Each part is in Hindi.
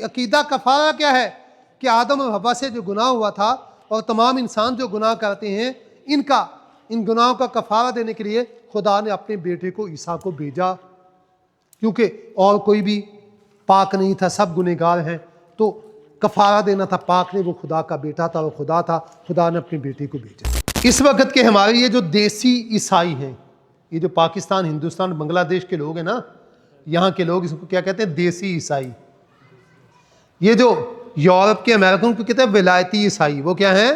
अकीदा कफ़ारा क्या है कि आदम और हव्वा से जो गुनाह हुआ था और तमाम इंसान जो गुनाह करते हैं, इन गुनाहों का कफ़ारा देने के लिए खुदा ने अपने बेटे को ईसा को भेजा, क्योंकि और कोई भी पाक नहीं था, सब गुनहगार हैं। तो कफ़ारा देना था पाक ने, वो खुदा का बेटा था, वो खुदा था, खुदा ने अपने बेटे को भेजा। इस वक्त के हमारे ये जो देसी ईसाई हैं, ये जो पाकिस्तान, हिंदुस्तान, बांग्लादेश के लोग हैं ना, यहाँ के लोग इसको क्या कहते हैं? देसी ईसाई। ये जो यूरोप के अमेरिकन को कहते हैं विलायती ईसाई। वो क्या है?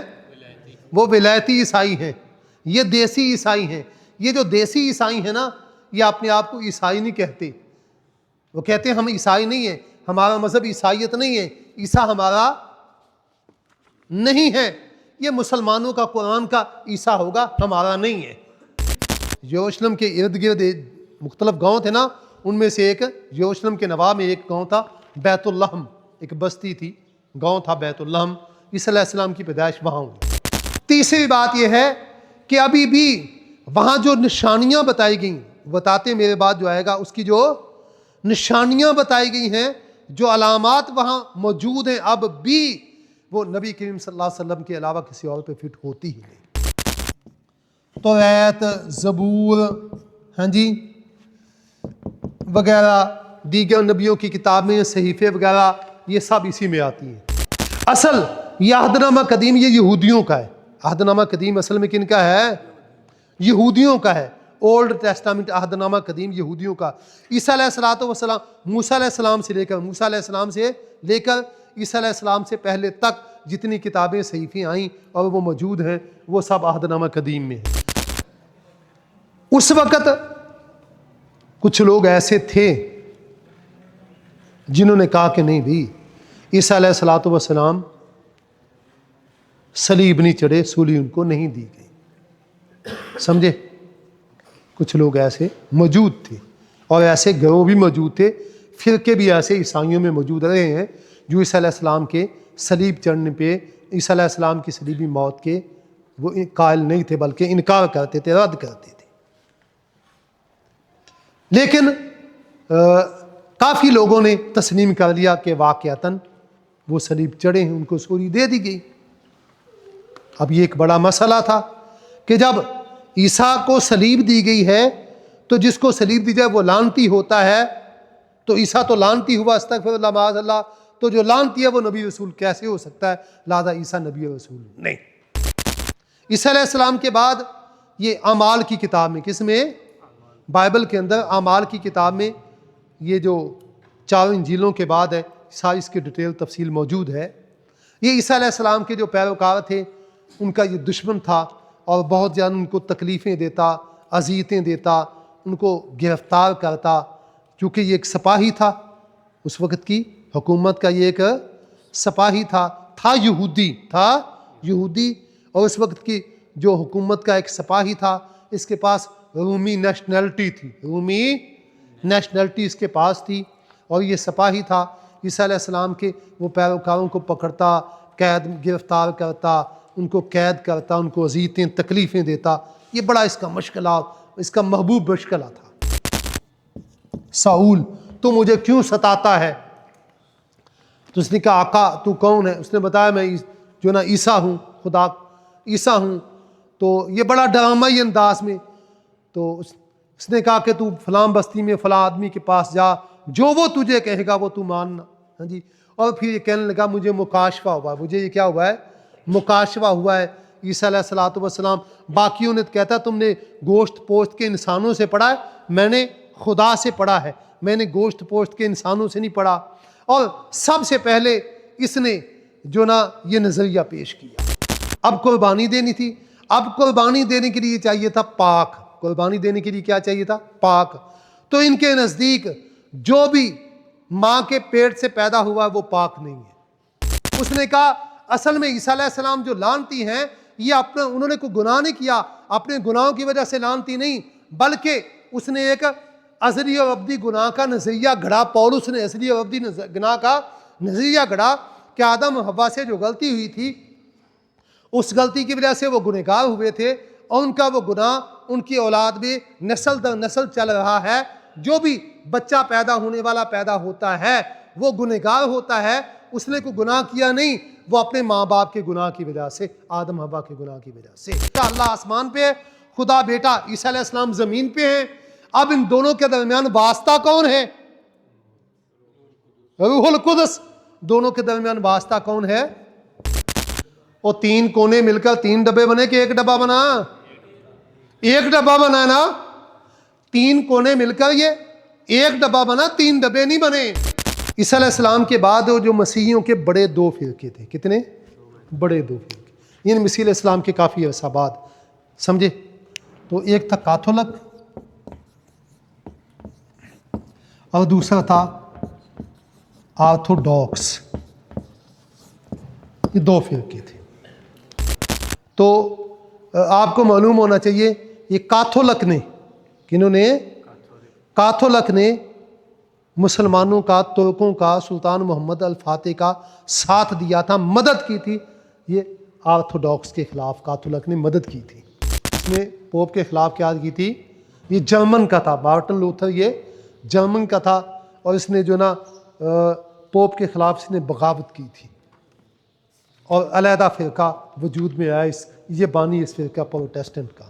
वो विलायती ईसाई हैं। ये देसी ईसाई हैं। ये जो देसी ईसाई हैं ना, ये अपने आप को ईसाई नहीं कहते। वो कहते हैं हम ईसाई नहीं है, हमारा मजहब ईसाइयत नहीं है, ईसा हमारा नहीं है, ये मुसलमानों का कुरान का ईसा होगा, हमारा नहीं है। यरूशलेम के इर्द गिर्द मुख्तलिफ गाँव थे ना, उनमें से एक यरूशलेम के नवाब में एक गाँव था बैतुल्लहम, एक बस्ती थी, गांव था बैतुल्लहम। ईसा अलैहिस्सलाम की पैदाइश वहाँ हुई। तीसरी बात यह है कि अभी भी वहाँ जो निशानियाँ बताई गई, बताते मेरे बाद जो आएगा, उसकी जो निशानियाँ बताई गई हैं, जो अलामात वहाँ मौजूद हैं, अब भी वो नबी करीम सल्लल्लाहु अलैहि वसल्लम के अलावा किसी और पे फिट होती ही नहीं। तौरात, ज़बूर, हाँ जी, वगैरह, दीगर नबियों की किताबें, सहीफे वगैरह, ये सब इसी में आती हैं। असल ये अहदनामा कदीम ये यहूदियों का है। अहदनामा कदीम असल में किन का है? यहूदियों का है। ओल्ड टेस्टामेंट अहदनामा कदीम यहूदियों का। ईसा अलैहिस्सलातु वस्सलाम, मूसा अलैहिस्सलाम से लेकर ईसा अलैहिस्सलाम से पहले तक जितनी किताबें सहीफें आईं और वो मौजूद हैं, वो सब अहदनामा कदीम में है। उस वक़्त कुछ लोग ऐसे थे जिन्होंने कहा कि नहीं भी, ईसा अलैहिस्सलातु वस्सलाम सलीब नहीं चढ़े, सूली उनको नहीं दी गई। समझे? कुछ लोग ऐसे मौजूद थे और ऐसे गिरोह भी मौजूद थे, फिरके भी ऐसे ईसाइयों में मौजूद रहे हैं जो ईसा अलैहिस्सलाम के सलीब चढ़ने पे, ईसा अलैहिस्सलाम की सलीबी मौत के वो कायल नहीं थे, बल्कि इनकार करते थे, रद्द करते थे। लेकिन काफ़ी लोगों ने तस्लीम कर लिया कि वाक़यातन वो सलीब चढ़े हैं, उनको सूली दे दी गई। अब ये एक बड़ा मसला था कि जब ईसा को सलीब दी गई है तो जिसको सलीब दी जाए वो लानती होता है, तो ईसा तो लानती हुआ, अस्तगफिरुल्लाह माअज़ल्लाह, तो जो लानती है वो नबी रसूल कैसे हो सकता है? लिहाजा ईसा नबी रसूल नहीं। ईसा अलैहिस्सलाम के बाद ये अमाल की किताब में, किसमें? बाइबल के अंदर अमाल की किताब में, ये जो 4 इंजीलों के बाद है, सारी इसकी डिटेल तफसील मौजूद है। ये ईसा अलैहिस्सलाम के जो पैरोकार थे, उनका ये दुश्मन था और बहुत ज़्यादा उनको तकलीफ़ें देता, अज़ियतें देता, उनको गिरफ्तार करता, क्योंकि ये एक सिपाही था, उस वक़्त की हुकूमत का ये एक सिपाही था यहूदी, और उस वक़्त की जो हुकूमत का एक सिपाही था, इसके पास रूमी नेशनलिटी थी, रूमी नेशनलिटी इसके पास थी, और ये सिपाही था। ईसा अलैहिस्सलाम के वो पैरोकारों को पकड़ता, गिरफ्तार करता, उनको कैद करता, उनको अज़ीयतें तकलीफ़ें देता। ये बड़ा इसका मुश्किला, इसका महबूब मुश्किला था। साऊल, तो मुझे क्यों सताता है? तो उसने कहा, आका तू कौन है? उसने बताया, मैं जो ना ईसा हूँ, खुदा ईसा हूँ। तो ये बड़ा ड्रामाई अंदाज में, तो उसने कहा कि तू फलां बस्ती में फलां आदमी के पास जा, जो वो तुझे कहेगा वो तू मानना। हाँ जी। और फिर ये कहने लगा, मुझे मुकाशफा हुआ है, मुझे ये क्या हुआ है? मुकाशफा हुआ है। ईसा अलैहिस्सलातु वस्सलाम, बाकियों ने तो कहता तुमने गोश्त पोश्त के इंसानों से पढ़ा है, मैंने खुदा से पढ़ा है, मैंने गोश्त पोश्त के इंसानों से नहीं पढ़ा। और सबसे पहले इसने जो ना ये नज़रिया पेश किया। अब कुर्बानी देनी थी, अब कुर्बानी देने के लिए चाहिए था पाक, कुर्बानी देने के लिए क्या चाहिए था? पाक। तो इनके नज़दीक जो भी माँ के पेट से पैदा हुआ वो पाक नहीं है। उसने कहा असल में ईसा अलैहिस्सलाम जो लानती हैं, ये अपना उन्होंने कोई गुनाह नहीं किया, अपने गुनाहों की वजह से लानती नहीं, बल्कि उसने एक अज़ली और अब्दी गुनाह का नज़रिया गढ़ा। पौलुस ने अज़ली और अब्दी गुनाह का नज़रिया गढ़ा कि आदम हव्वा से जो गलती हुई थी, उस गलती की वजह से वो गुनहगार हुए थे, और उनका वो गुनाह उनकी औलाद में नस्ल दर नस्ल चल रहा है। जो भी बच्चा पैदा होने वाला पैदा होता है, वो गुनहगार होता है, उसने कोई गुनाह किया नहीं, वो अपने माँ बाप के गुनाह की वजह से, आदम हवा के गुनाह की वजह से। अल्लाह आसमान पे है, खुदा बेटा ईसा अलैहिस्सलाम जमीन पे है। अब इन दोनों के दरमियान वास्ता कौन है? रूहुल कुद्स। दोनों के दरमियान वास्ता कौन है? और तीन कोने मिलकर तीन डब्बे बने कि एक डब्बा बना? एक डब्बा बना ना। तीन कोने मिलकर ये एक डब्बा बना, तीन डब्बे नहीं बने। ईसा अलैहिस्सलाम के बाद जो मसीहियों के बड़े दो फिरके थे। कितने बड़े? दो फिरके। इन मसीह अलैहिस्सलाम के काफ़ी अरसा बाद, समझे? तो एक था कैथोलिक और दूसरा था ऑर्थोडॉक्स। ये दो फिरके थे। तो आपको मालूम होना चाहिए ये कैथोलिक ने, किन्होंने? कैथोलिक ने मुसलमानों का, तुर्कों का, सुल्तान मोहम्मद अल फातेह का साथ दिया था, मदद की थी। ये ऑर्थोडॉक्स के खिलाफ कैथोलिक ने मदद की थी। इसने पोप के खिलाफ क्या की थी? ये जर्मन का था, मार्टिन लूथर ये जर्मन का था, और इसने जो ना पोप के खिलाफ इसने बगावत की थी और अलहदा फिरका वजूद में आया। ये बानी इस फिरका प्रोटेस्टेंट का।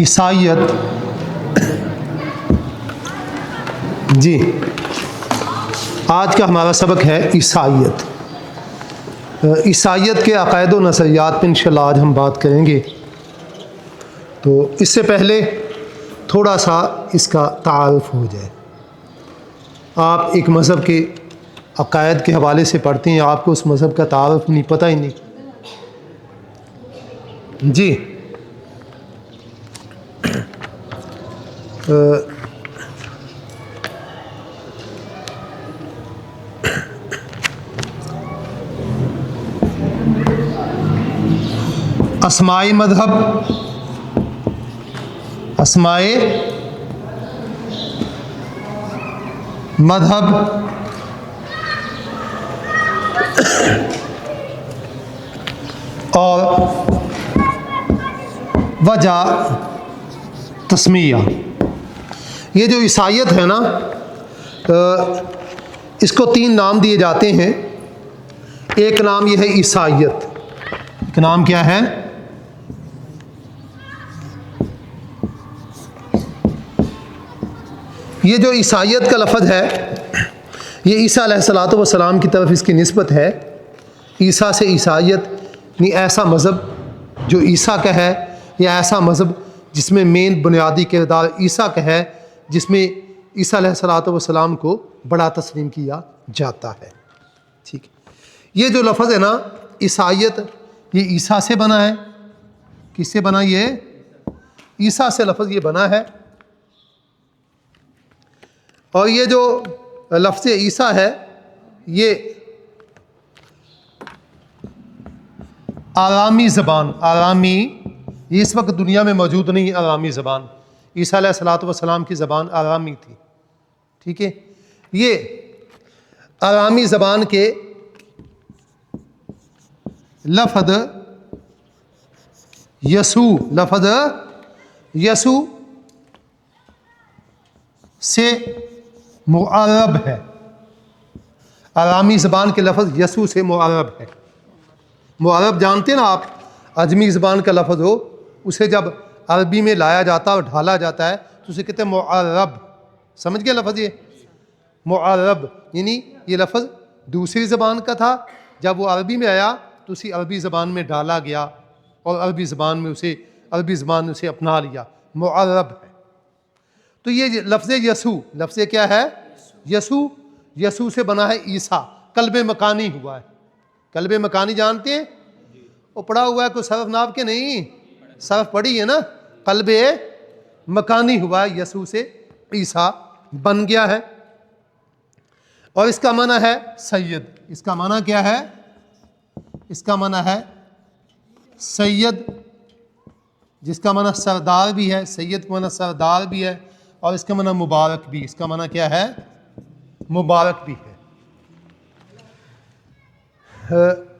ईसाइयत। जी, आज का हमारा सबक है ईसाइयत। ईसाइयत के अक़ायद व नज़रियात पर इंशाअल्लाह आज हम बात करेंगे। तो इससे पहले थोड़ा सा इसका तारुफ हो जाए। आप एक मज़हब के अक़ायद के हवाले से पढ़ते हैं, आपको उस मज़हब का तारुफ नहीं, पता ही नहीं। जी, अस्माए मज़हब, अस्माए मज़हब और वजह तस्मिया। ये जो ईसाइयत है ना, इसको तीन नाम दिए जाते हैं। एक नाम ये है ईसाइयत। एक नाम क्या है? ये जो ईसाइयत का लफ्ज़ है, ये ईसा अलैहिस्सलातु वस्सलाम की तरफ इसकी निस्बत है। ईसा से ईसाइयत नहीं, ऐसा मज़हब जो ईसा का है, या ऐसा मज़हब जिसमें मेन बुनियादी किरदार ईसा का है, जिसमें ईसा अलैहिस्सलातु वस्सलाम को बड़ा तस्लीम किया जाता है। ठीक है, ये जो लफ्ज़ है ना ईसाइयत, ये ईसा से बना है। किससे बना? ये ईसा से लफ्ज़ ये बना है। और ये जो लफ्ज़ ईसा है, ये आरामी ज़बान, आरामी, ये इस वक्त दुनिया में मौजूद नहीं, आरामी ज़बान। ईसा अलैहिस्सलातु वस्सलाम की ज़बान आरामी थी। ठीक है, ये आरामी ज़बान के लफ्ज़ यसू, लफ्ज़ यसू से मुआरब है। आरामी ज़बान के लफ्ज़ यसू से मुआरब है। मुआरब जानते हैं ना आप? अजमी ज़बान का लफ्ज़ हो, उसे जब अरबी में लाया जाता है और ढाला जाता है तो उसे कहते हैं मुआरब। समझ गए लफ्ज़? ये मुआरब यानी ये लफ्ज़ दूसरी ज़बान का था, जब वो अरबी में आया तो उसी अरबी ज़बान में डाला गया और अरबी ज़बान में उसे, अरबी ज़बान ने उसे अपना लिया। मुआरब है। तो ये लफ्ज़ यसू, लफ्ज़ क्या है? यसू। यसू से बना है ईसा। कल्ब मकानी हुआ है। कल्ब मकानी जानते हैं? वो पढ़ा हुआ है, कोई सरफ नाब के नहीं, सरफ पढ़ी है ना। कल्ब मकानी हुआ है, यसू से ईसा बन गया है। और इसका माना है सैयद। इसका माना क्या है? इसका माना है सैयद जिसका माना सरदार भी है, सैयद का माना सरदार भी है, और इसका माना मुबारक भी। इसका माना क्या है? मुबारक भी है।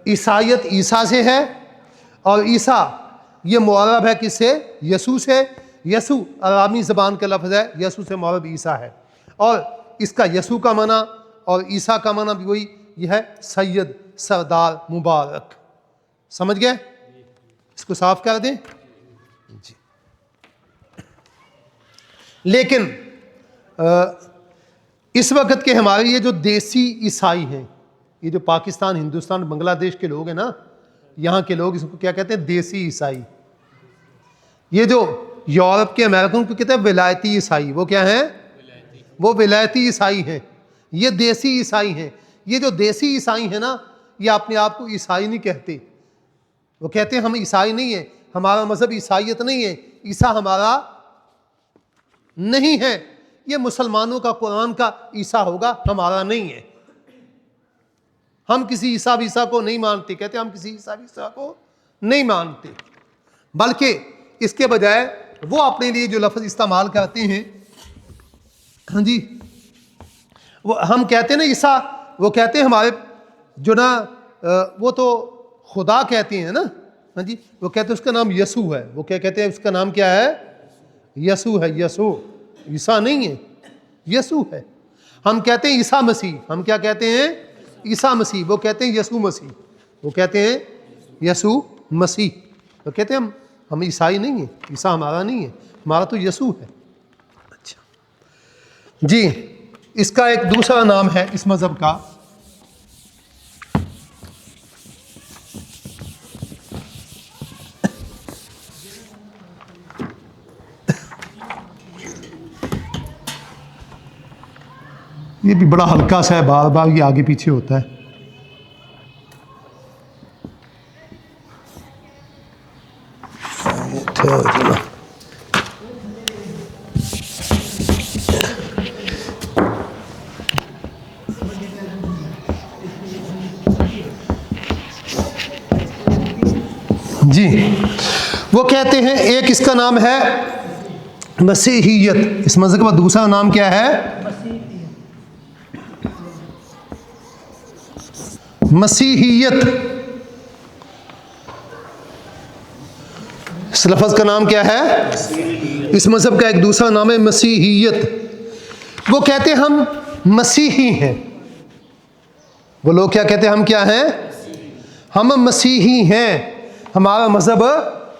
ईसाइयत ईसा से है, और ईसा ये मुअर्रब है किससे? यसू से। यसू अरामी ज़बान का लफ्ज़ है, यसू से मुअर्रब ईसा है, और इसका यसू का माना और ईसा का माना भी वही, यह है सैयद, सरदार, मुबारक। समझ गए? इसको साफ कर दें जी। लेकिन इस वक्त के हमारे ये जो देसी ईसाई हैं, ये जो पाकिस्तान, हिंदुस्तान, बांग्लादेश के लोग हैं ना, यहाँ के लोग इसको क्या कहते हैं? देसी ईसाई। ये जो यूरोप के, अमेरिकन को कहते हैं विलायती ईसाई। वो क्या हैं? वो विलायती ईसाई हैं। ये देसी ईसाई हैं। ये जो देसी ईसाई हैं ना, ये अपने आप को ईसाई नहीं कहते। वो कहते हैं हम ईसाई नहीं है, हमारा मजहब ईसाइयत नहीं है, ईसा हमारा नहीं है, ये मुसलमानों का, कुरान का ईसा होगा, हमारा नहीं है। हम किसी ईसा वीसा को नहीं मानते। कहते हम किसी ईसा वीसा को नहीं मानते, बल्कि इसके बजाय वो अपने लिए जो लफ्ज़ इस्तेमाल करते हैं, हाँ जी, वो हम कहते हैं ना ईसा, वो कहते हैं हमारे जो ना वो तो खुदा कहते हैं ना, हाँ जी, वो कहते हैं उसका नाम यसू है। वो क्या कहते हैं? उसका नाम क्या है? यसू है। यसू, ईसा नहीं है, यसू है। हम कहते हैं ईसा मसीह, हम क्या कहते हैं? ईसा मसीह। वो कहते हैं यसू मसीह, वो कहते हैं यसू मसीह। वो कहते हैं हम ईसाई नहीं है, ईसा हमारा नहीं है, हमारा तो यसू है। अच्छा जी, इसका एक दूसरा नाम है इस मज़हब का, ये भी बड़ा हल्का सा है, बार बार ये आगे पीछे होता है। जी, वो कहते हैं एक इसका नाम है मसीहियत। इस मज़हब का दूसरा नाम क्या है? मसीहियत। इस लफ्ज़ का नाम क्या है? इस मज़हब का एक दूसरा नाम है मसीहियत। वो कहते हैं हम मसीही हैं। वो लोग क्या कहते हैं? हम क्या हैं? हम मसीही हैं, हमारा मज़हब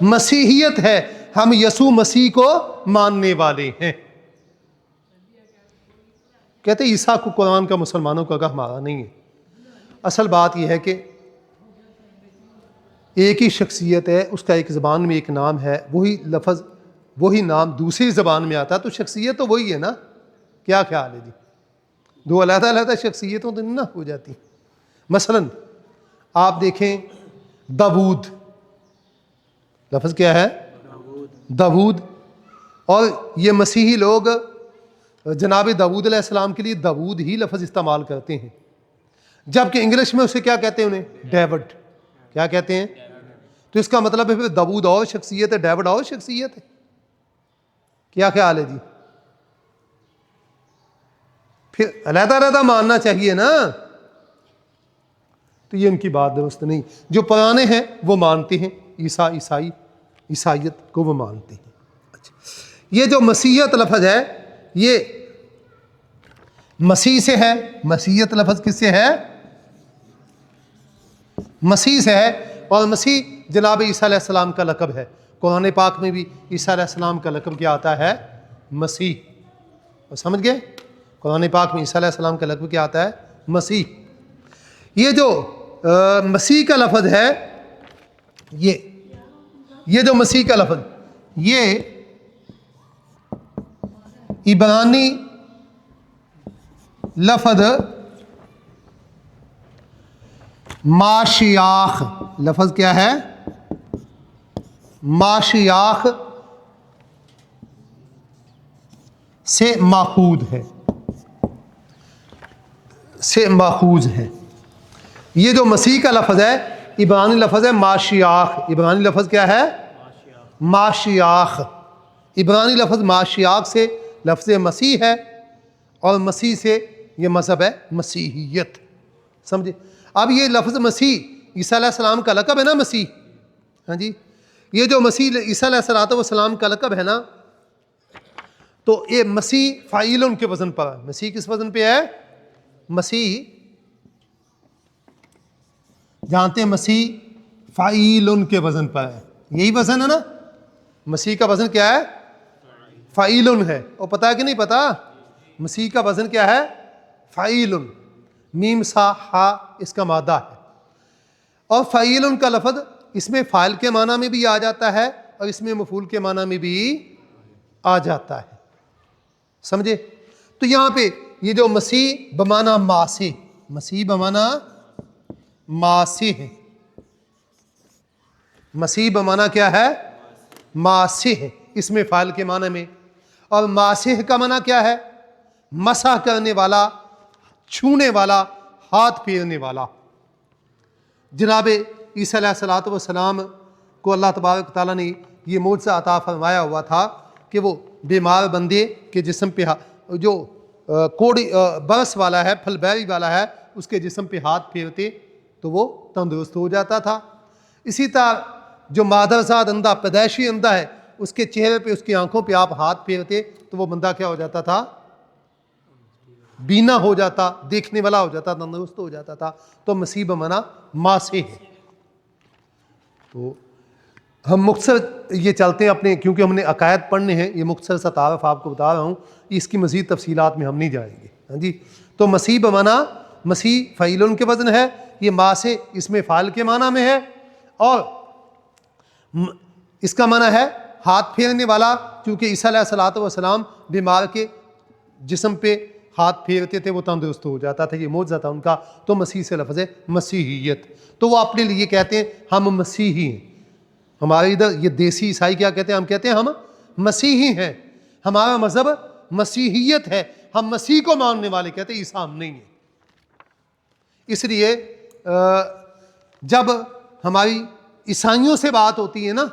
मसीहियत है, हम यसू मसीह को मानने वाले हैं। कहते हैं ईसा को कुरान का मुसलमानों का हमारा नहीं है। असल बात यह है कि एक ही शख्सियत है, उसका एक ज़बान में एक नाम है, वही लफ्ज़, वही नाम दूसरी ज़बान में आता है, तो शख्सियत तो वही है ना। क्या ख्याल है जी? दो अलग-अलग शख्सियतों तो नहीं ना हो जाती। मसलन आप देखें दाऊद, लफ्ज़ क्या है? दाऊद। और ये मसीही लोग जनाब दाऊद अलैहिस्सलाम के लिए दाऊद ही लफ्ज़ इस्तेमाल करते हैं, जबकि इंग्लिश में उसे क्या कहते हैं? उन्हें डेविड। क्या कहते हैं? तो इसका मतलब है फिर दाऊद और शख्सियत है, डेविड और शख्सियत है। क्या ख्याल है जी? फिर अलग-अलग मानना चाहिए ना। तो ये उनकी बात दुरुस्त नहीं। जो पुराने हैं वो मानते हैं ईसाइयत को, वो मानते हैं। अच्छा, ये जो मसीहत लफ्ज़ है ये मसीह से है। मसीहत लफ्ज़ किससे है? मसीह से है। और मसीह जनाब ईसा अलैहिस्सलाम का लक़ब है। कुरान पाक में भी ईसा अलैहिस्सलाम का लक़ब क्या आता है? मसीह। और समझ गए? कुरान पाक में ईसा अलैहिस्सलाम का लक़ब क्या आता है? मसीह। ये जो मसीह का लफ्ज़ है, ये जो मसीह का लफ्ज़, ये इब्रानी लफ्ज़ माशियाख, लफ्ज़ क्या है? माशियाख से माखूद है, से माखूज है। ये जो मसीह का लफ्ज़ है इब्रानी लफ्ज़ है माशियाख। इब्रानी लफ्ज़ क्या है? माशियाख, इब्रानी लफ्ज़ माशियाख से लफ्ज़ मसीह है और मसीह से ये मज़हब है मसीहियत। समझे? अब ये लफ्ज़ मसीह ईसा अलैहिस्सलाम का लक़ब है ना, मसीह। हाँ जी, ये जो मसीह ईसा अलैहिस्सलाम का लक़ब है ना, तो ये मसीह फ़ाइल के वज़न पर है। मसीह किस वज़न पे है? मसीह, जानते हैं, मसीह फ़ाइल के वज़न पर है। यही वज़न है ना, मसीह का वज़न क्या है? फ़ाइल है। और पता है कि नहीं पता? मसीह का वज़न क्या है? फ़ाइल। मीम सा हा इसका मादा है। और फ़ाइल का लफ्ज़ इसमें फ़ाइल के माना में भी आ जाता है और इसमें मफ़ूल के माना में भी आ जाता है। समझे? तो यहाँ पे ये जो मसीह बमाना मासे, मसीह बमाना मासे है, मसीह बमाना क्या है? मासे है, इसमें फ़ाइल के माना में। और मासे का माना क्या है? मसा करने वाला, छूने वाला, हाथ फेरने वाला। जनाब ईसा अलैहिस्सलाम को अल्लाह तबारक तआला ने ये मौजज़ा अता फरमाया हुआ था कि वो बीमार बंदे के जिस्म पे जो कोड़ी बरस वाला है, फलबैरी वाला है, उसके जिस्म पे हाथ फेरते तो वो तंदुरुस्त हो जाता था। इसी तरह जो मादरसाद अंधा, पैदाइशी अंधा है, उसके चेहरे पे, उसकी आंखों पे आप हाथ फेरते तो वो बंदा क्या हो जाता था? बीना हो जाता, देखने वाला हो जाता, तंदुरुस्त हो जाता था। तो मसीह बमाना माँ से है। तो हम मुख्तसर ये चलते हैं अपने, क्योंकि हमने अकायद पढ़ने हैं, ये मुख्तसर सा तारफ़ आपको बता रहा हूँ, इसकी मज़ीद तफसीलात में हम नहीं जाएंगे। हाँ जी, तो मसीह बमाना, मसीह फ़ाइल के वज़न है, ये माँ से इसमें फ़ाइल के माना में है, और इसका माना है हाथ फेरने वाला, क्योंकि ईसा अलैहिस्सलाम बीमार के जिस्म पे हाथ फेरते थे, वो तंदुरुस्त हो जाता था। ये मौजज़ा था उनका। तो मसीह से लफ्ज़ है मसीहियत। तो वो अपने लिए कहते हैं हम मसीही हैं। हमारे इधर ये देसी ईसाई क्या कहते हैं? हम कहते हैं हम मसीही हैं, हमारा मज़हब मसीहियत है, हम मसीह को मानने वाले। कहते हैं ईसा हम नहीं है। इसलिए जब हमारी ईसाइयों से बात होती है ना,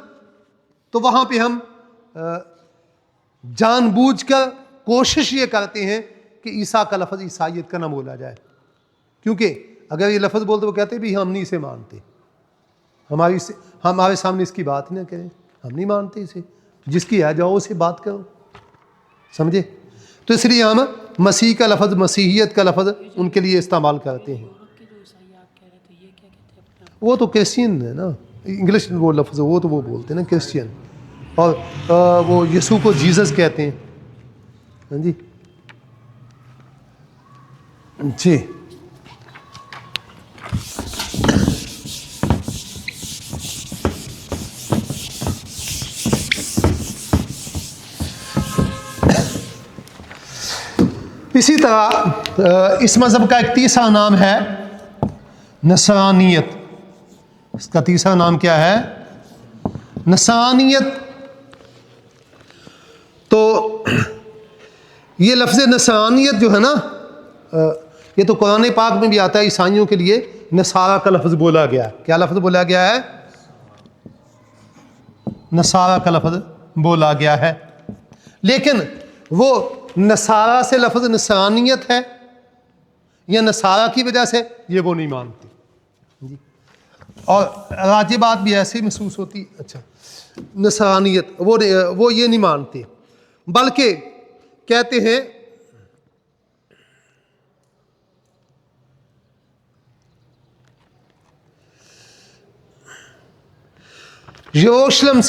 तो वहाँ पे हम जानबूझकर कोशिश ये करते हैं कि ईसा का लफ्ज़ ईसाइयत का ना बोला जाए, क्योंकि अगर ये लफ्ज़ बोलते वो कहते भी हम नहीं इसे मानते, हमारे सामने इसकी बात ही ना करें, हम नहीं मानते इसे, जिसकी आ जाओ उसे बात करो। समझे? तो इसलिए हम मसीह का लफ्ज़, मसीहियत का लफ्ज़ उनके लिए इस्तेमाल करते हैं। वो तो क्रिश्चियन है ना, इंग्लिश वो लफ्ज़ वो तो वो बोलते हैं ना क्रिश्चियन, और वो यीशु को जीसस कहते हैं। हाँ जी जी। इसी तरह इस मज़हब का एक तीसरा नाम है नसरानियत। इसका तीसरा नाम क्या है? नसरानियत। तो ये लफ्ज़ नसरानियत जो है ना, ये तो कुरान पाक में भी आता है। ईसाइयों के लिए नसारा का लफ्ज़ बोला गया है। क्या लफ्ज़ बोला गया है? नसारा का लफ्ज़ बोला गया है। लेकिन वो नसारा से लफ्ज़ नसरानियत है या नसारा की वजह से, ये वो नहीं मानते जी। और राजी बात भी ऐसे ही महसूस होती। अच्छा, नसरानियत वो ये नहीं मानते, बल्कि कहते हैं यरूशलेम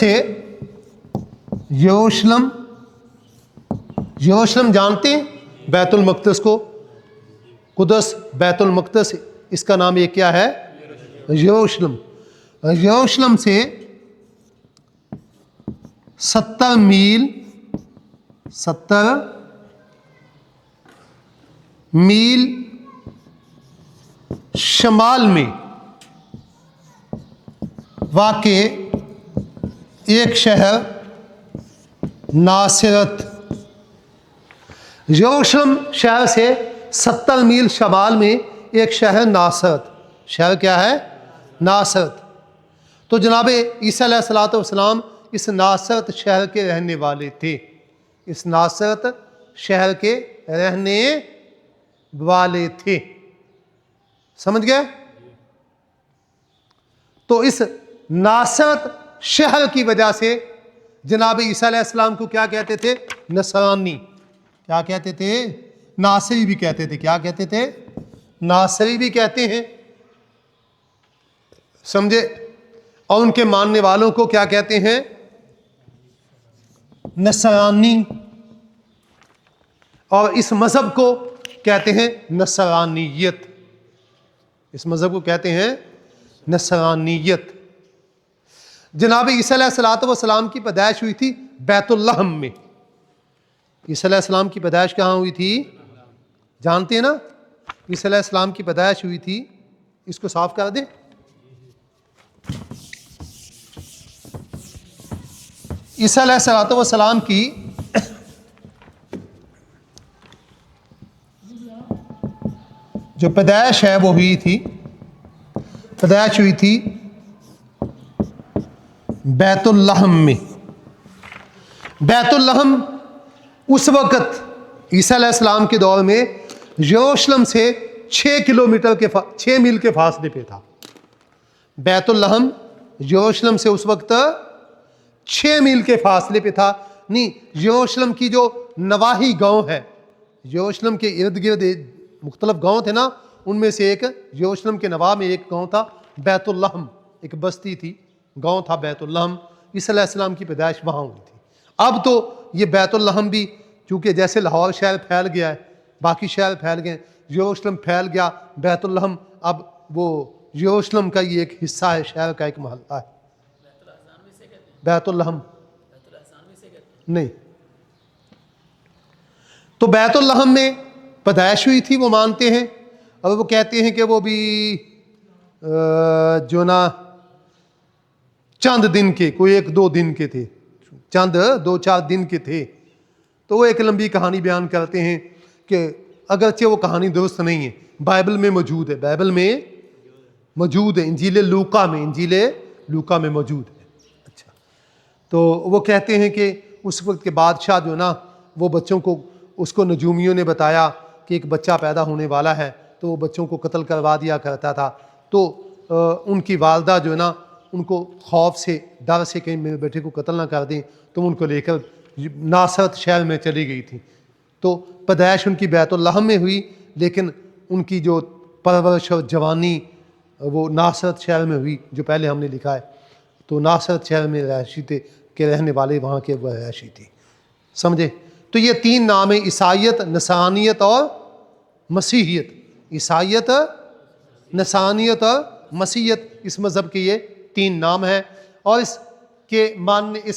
जानते हैं? बैतुल मक़दस को, कुदस, बैतुल मक़दस, इसका नाम ये क्या है? यरूशलेम। यरूशलेम से 70 मील शमाल में वाक़े एक शहर नासरत। यरूशलेम शहर से 70 मील शमाल में एक शहर नासरत। शहर क्या है? नासरत। तो जनाब ईसा अलैहिस्सलाम इस नासरत शहर के रहने वाले थे। इस नासरत शहर के रहने वाले थे। समझ गए? तो इस नासरत शहर की वजह से जनाब ईसा अलैहिस्सलाम को क्या कहते थे? नसरानी। क्या कहते थे? नासरी भी कहते थे। क्या कहते थे? नासरी भी कहते हैं। समझे? और उनके मानने वालों को क्या कहते हैं? नसरानी। और इस मजहब को कहते हैं नसरानियत। इस मजहब को कहते हैं नसरानियत। जनाब ईसा अलैहिस्सलाम की पैदाइश हुई थी बैतुल्लहम में। ईसा अलैहिस्सलाम की पैदाइश कहाँ हुई थी? जानते हैं ना? ईसा अलैहिस्सलाम की पैदाइश हुई थी, इसको साफ कर दें। ईसा अलैहिस्सलाम की जो पैदाइश है वो हुई थी, पैदाइश हुई थी बैतुल्लहम में। बैतुल्लहम उस वक़्त ईसा अलैहिस्सलाम के दौर में यरूशलेम से 6 मील के फासले पे था। बैतुल्लहम यरूशलेम से उस वक्त 6 मील के फासले पे था। नहीं, यरूशलेम की जो नवाही गांव है, यरूशलेम के इर्द गिर्द मुख्तलिफ गांव थे ना, उनमें से एक यरूशलेम के नवा में एक गांव था बैतुल्लहम, एक बस्ती थी, गांव था बैतुल्लहम। ईसा अलैहिस्सलाम की पैदाइश वहाँ हुई थी। अब तो ये बैतुल्लहम भी चूँकि जैसे लाहौर शहर फैल गया है, बाकी शहर फैल गए, यरूशलेम फैल गया, बैतुल्लहम अब वो यरूशलेम का ये एक हिस्सा है, शहर का एक मोहल्ला है। बैतुल्लहम नहीं, तो बैतुल्लहम में पैदाइश हुई थी, वो मानते हैं। और वो कहते हैं कि वो भी जो ना चंद दिन के, कोई 1-2 दिन के थे, चंद 2-4 दिन के थे। तो वो एक लंबी कहानी बयान करते हैं कि अगरचे वो कहानी दुरुस्त नहीं है, बाइबल में मौजूद है, बाइबल में मौजूद है, इंजील लूका में मौजूद है। अच्छा, तो वो कहते हैं कि उस वक्त के बादशाह जो ना, वो बच्चों को, उसको नजूमियों ने बताया कि एक बच्चा पैदा होने वाला है, तो वो बच्चों को कत्ल करवा दिया करता था। तो उनकी वालदा जो है ना, उनको खौफ से, डर से कहीं मेरे बेटे को कत्ल ना कर दें, तो उनको लेकर नासरत शहर में चली गई थी। तो पैदाइश उनकी बैतुल्लहम में हुई, लेकिन उनकी जो परवरिश और जवानी वो नासरत शहर में हुई, जो पहले हमने लिखा है। तो नासरत शहर में रहायशी थे, के रहने वाले वहाँ के वह रहायशी थी। समझे? तो ये 3 नाम है, ईसाइयत, नसानियत और मसीहियत। ईसाइयत, नसानियत और मसीहियत, इस मज़हब के ये 3 नाम हैं। और इस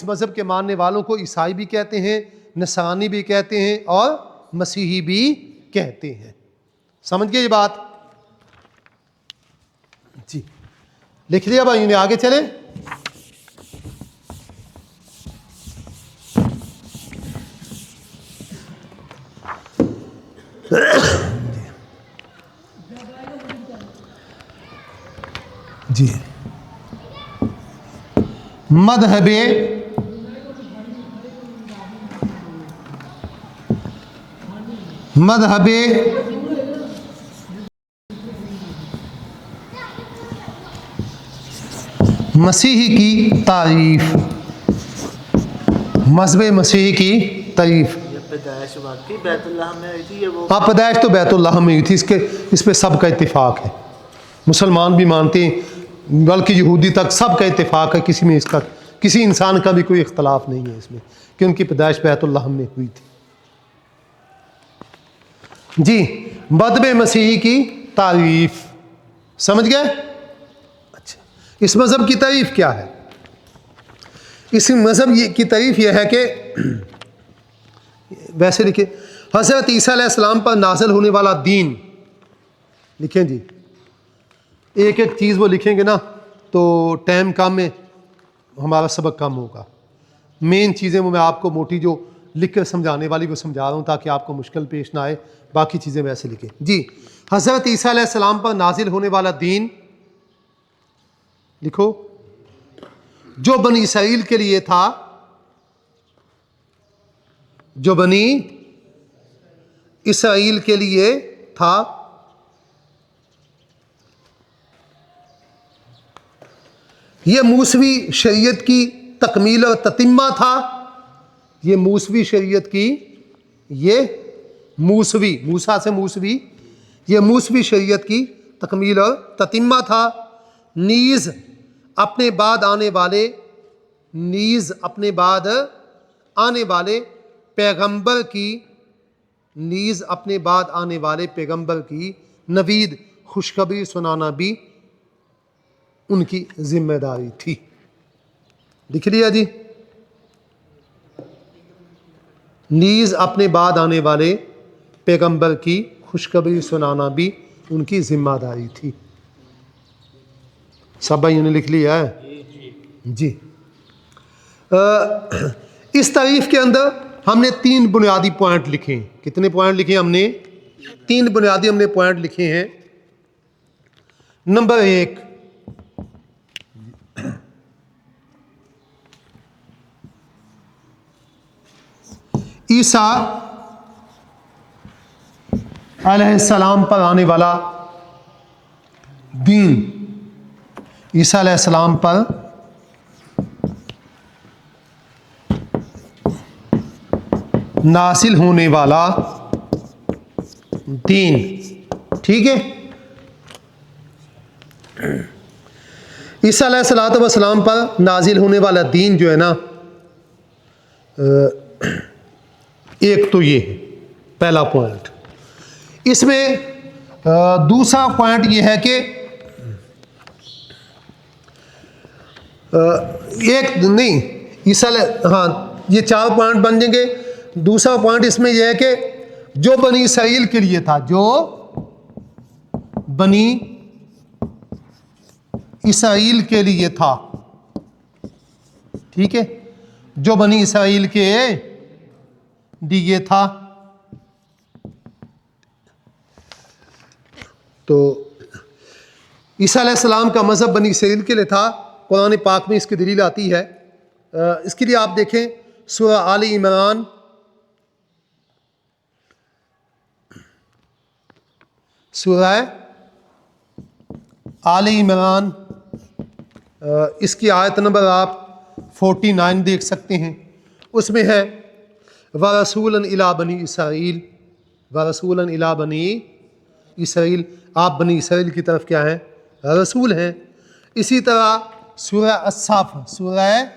मज़हब के मानने वालों को ईसाई भी कहते हैं, नसानी भी कहते हैं और मसीही भी कहते हैं। समझ गए ये बात? जी, लिख लिया भाई ने, आगे चले। जी, मज़हबे मसीही की तारीफ, मज़हब मसीही की तारीफ। पैदाइश वाकई बैतुल्लाह में हुई थी, ये वो? हाँ, पैदाइश तो बैतुल्लाह में हुई थी, इस पे सबका इत्तेफाक है। मुसलमान भी मानते हैं, बल्कि यहूदी तक सबका इत्तेफाक है, किसी में इसका, किसी इंसान का भी कोई इख्तलाफ नहीं है इसमें कि उनकी पैदाइश बैतुल्लाह में हुई थी। जी, मज़हब मसीही की तारीफ, समझ गए? अच्छा, इस मज़हब की तारीफ क्या है? इस मज़हब की तारीफ यह है कि वैसे लिखे, हज़रत ईसा अलैहिस्सलाम पर नाज़िल होने वाला दीन, लिखें जी, एक एक चीज़ वो लिखेंगे ना तो टाइम कम में हमारा सबक कम होगा। मेन चीज़ें वो मैं आपको मोटी जो लिख कर समझाने वाली वो समझा रहा हूँ, ताकि आपको मुश्किल पेश ना आए। बाकी चीज़ें वैसे लिखें जी। हज़रत ईसा अलैहिस्सलाम पर नाजिल होने वाला दीन लिखो, जो बनी इसराइल के लिए था, जो बनी इसराइल के लिए था, यह मूसवी शरीयत की तकमील और ततिम्मा था। ये मूसवी शरीयत की, ये मूसवी, मूसा से मूसवी, ये मूसवी शरीयत की तकमील और ततिम्मा था। नीज़ अपने बाद आने वाले, नीज़ अपने बाद आने वाले पैगंबर की, नीज़ अपने बाद आने वाले पैगंबर की नवीद खुशखबरी सुनाना भी उनकी जिम्मेदारी थी। लिख लिया जी। नीज़ अपने बाद आने वाले पैगंबर की खुशखबरी सुनाना भी उनकी जिम्मेदारी थी। सब भाइयों ने लिख लिया है जी। इस तारीफ के अंदर हमने 3 बुनियादी पॉइंट लिखे हैं। कितने पॉइंट लिखे हमने? 3 बुनियादी हमने पॉइंट लिखे हैं। नंबर 1, ईसा अलैहिस्सलाम पर आने वाला दीन, ईसा अलैहिस्सलाम पर नासिल होने वाला दीन, ठीक है। ईसा अलैहिस्सलाम पर नाजिल होने वाला दीन जो है ना, एक तो ये है पहला पॉइंट। इसमें दूसरा पॉइंट ये है कि एक नहीं, ईसा, हाँ, ये 4 पॉइंट बन जाएंगे। दूसरा पॉइंट इसमें यह है कि जो बनी इसराइल के लिए था, जो बनी इसराइल के लिए था, ठीक है, जो बनी इसराइल के लिए था, तो ईसा अलैहिस्सलाम का मज़हब बनी इसराइल के लिए था। कुरान पाक में इसकी दलील आती है। इसके लिए आप देखें सूरह आले इमरान, सूरह आले इमरान, इसकी आयत नंबर आप 49 देख सकते हैं। उसमें है व रसूलन इला बनी इसराइल, व रसूलन इला बनी इसराइल, आप बनी इसराइल की तरफ क्या हैं? रसूल हैं। इसी तरह सूरह अस्साफ, सूरह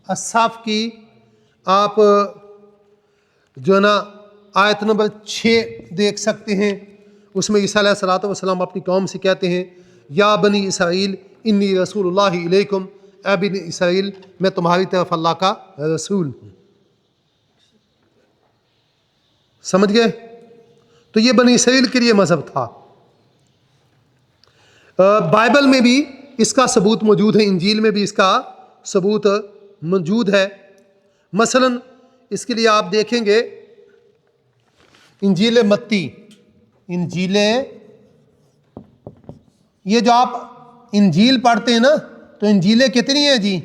अस्साफ की आप जो है ना आयत नंबर 6 देख सकते हैं। उसमें ईसा अलैहिस्सलाम अपनी कौम से कहते हैं, या बनी इसराइल इन्नी रसूलुल्लाहि इलैकुम, ए बनी इसराइल मैं तुम्हारी तरफ अल्लाह का रसूल हूँ। समझ गए? तो ये बनी इसराइल के लिए मज़हब था। बाइबल में भी इसका सबूत मौजूद है, इंजील में भी इसका सबूत मौजूद है। मसलन इसके लिए आप देखेंगे इंजील मत्ती, इंजील, ये जो आप इंजील पढ़ते हैं ना, तो इंजीलें कितनी हैं जी?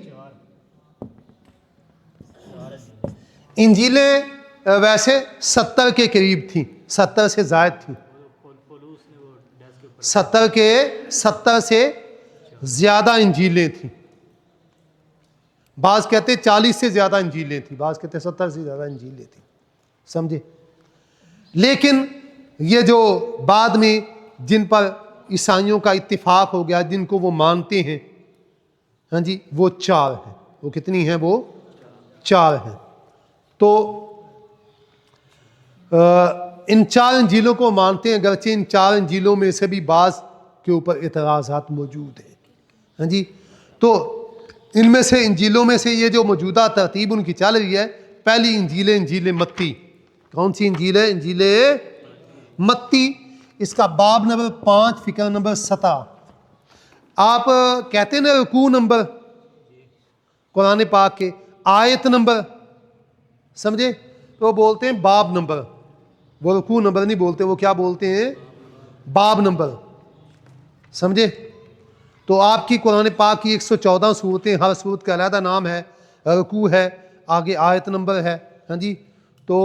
इंजीलें वैसे 70 के करीब थी, 70 से ज़ायद थी, 70 से ज़्यादा इंजीलें थी। बाज़ कहते 40 से ज़्यादा इंजीलें थी, बाज़ कहते 70 से ज़्यादा इंजीलें थी। समझे? लेकिन ये जो बाद में जिन पर ईसाइयों का इत्तिफाक हो गया, जिनको वो मानते हैं, हाँ जी, वो 4 हैं। वो कितनी हैं? वो 4 हैं। तो इन 4 इंजीलों को मानते हैं, अगरचे इन 4 इंजीलों में से भी बाज़ के ऊपर एतराज़ात मौजूद हैं। हाँ जी, तो इनमें से इंजीलों में से ये जो मौजूदा तरतीब उनकी चल रही है, पहली इंजील इंजील मत्ती। कौन सी इंजील है? इंजील मत्ती। इसका बाब नंबर 5, फ़िक्र नंबर 17। आप कहते हैं ना रुकू नंबर कुरान पाक के, आयत नंबर, समझे? तो बोलते हैं बाब नंबर, वो रुकू नंबर नहीं बोलते, वो क्या बोलते हैं? बाब नंबर। समझे? तो आपकी कुरान पाक की 114 सूरतें, हर सूरत का अलहदा नाम है, रुकू है, आगे आयत नंबर है। हाँ जी, तो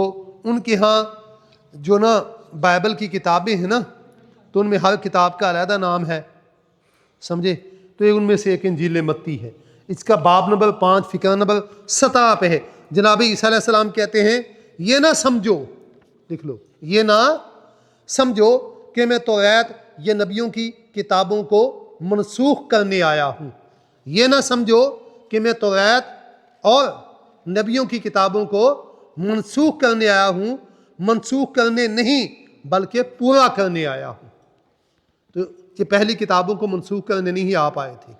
उनके यहाँ जो ना बाइबल की किताबें हैं ना, तो उनमें हर किताब का अलहदा नाम है, समझे। तो ये उनमें से एक इंजील मत्ती है। इसका बाब नंबर 5 फ़िक्र नंबर 17 पे है। जनाब ईसा अलैहिस्सलाम कहते हैं, ये ना समझो, लिख लो, ये ना समझो कि मैं तौरात ये नबियों की किताबों को मनसूख करने आया हूँ। ये ना समझो कि मैं तौरात और नबियों की किताबों को मनसूख करने आया हूँ। मनसूख करने नहीं बल्कि पूरा करने आया हूँ। तो ये पहली किताबों को मनसूख करने नहीं आप आए थे,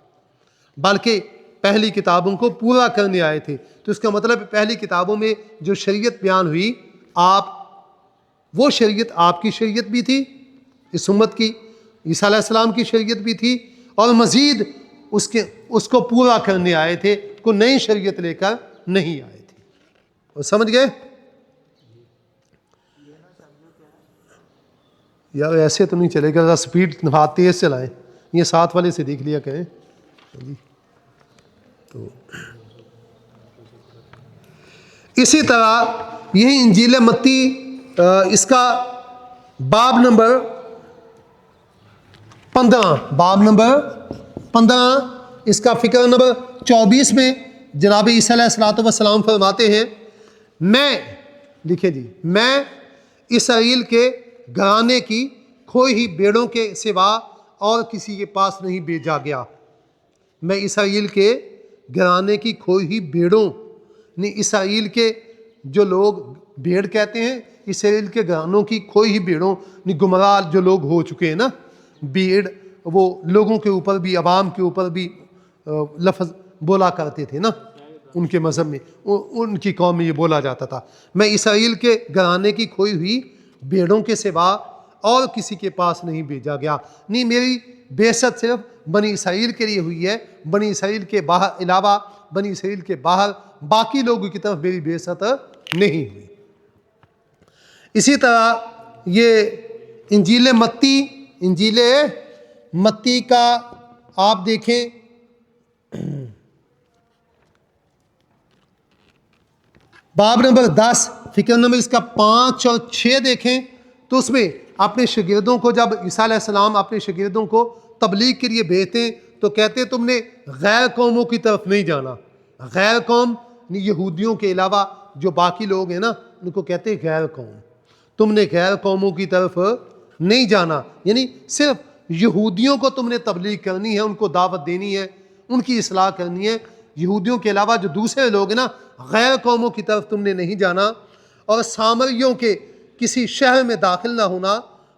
बल्कि पहली किताबों को पूरा करने आए थे। तो इसका मतलब पहली किताबों में जो शरीयत बयान हुई, आप वो शरीयत आपकी शरीयत भी थी, इस उम्मत की ईसा अलैहिस्सलाम की शरीयत भी थी, और मज़ीद उसको पूरा करने आए थे, को नई शरीयत लेकर नहीं आए थे। और समझ गए यार, ऐसे तो नहीं चलेगा, अगर स्पीड हाथ तेज चलाएं। ये साथ वाले से देख लिया करें जी। तो इसी तरह यही इंजील मत्ती, इसका बाब नंबर 15, इसका फ़िक्र नंबर 24 में जनाब ईसा अलैहिस्सलाम फरमाते हैं, मैं, लिखे जी, मैं इसराइल के घराने की खोई ही भेड़ों के सिवा और किसी के पास नहीं भेजा गया। मैं इसराइल के घराने की खोई ही भेड़ों, नहीं, इसराइल के जो लोग भेड़ कहते हैं, इसराइल के घरानों की खोई ही भेड़ों, नहीं, गुमराह जो लोग हो चुके हैं ना, भेड़ वो लोगों के ऊपर भी, अवाम के ऊपर भी लफ्ज़ बोला करते थे ना, उनके मज़हब में, उनकी कौम में ये बोला जाता था, मैं इसराइल के घराने की खोई हुई भेड़ों के सिवा और किसी के पास नहीं भेजा गया। नहीं, मेरी बेइज्जत सिर्फ बनी इसराइल के लिए हुई है, बनी इसराइल के बाहर, अलावा बनी इसराइल के बाहर बाकी लोगों की तरफ मेरी बेइज्जत नहीं हुई। इसी तरह ये इंजील मत्ती का आप देखें, बाब नंबर 10 फ़िक्र नंबर इसका 5 और 6 देखें, तो उसमें अपने शागिर्दों को, जब ईसा अलैहिस्सलाम अपने शागिर्दों को तबलीग के लिए भेजते हैं, तो कहते हैं तुमने गैर कौमों की तरफ नहीं जाना। गैर कौम यहूदियों के अलावा जो बाकी लोग हैं ना, उनको कहते हैं गैर कौम। तुमने गैर कौमों की तरफ नहीं जाना, यानी सिर्फ यहूदियों को तुमने तबलीग करनी है, उनको दावत देनी है, उनकी इस्लाह करनी है। यहूदियों के अलावा जो दूसरे लोग हैं ना, गैर कौमों की तरफ तुमने नहीं जाना, और सामरियों के किसी शहर में दाखिल ना होना,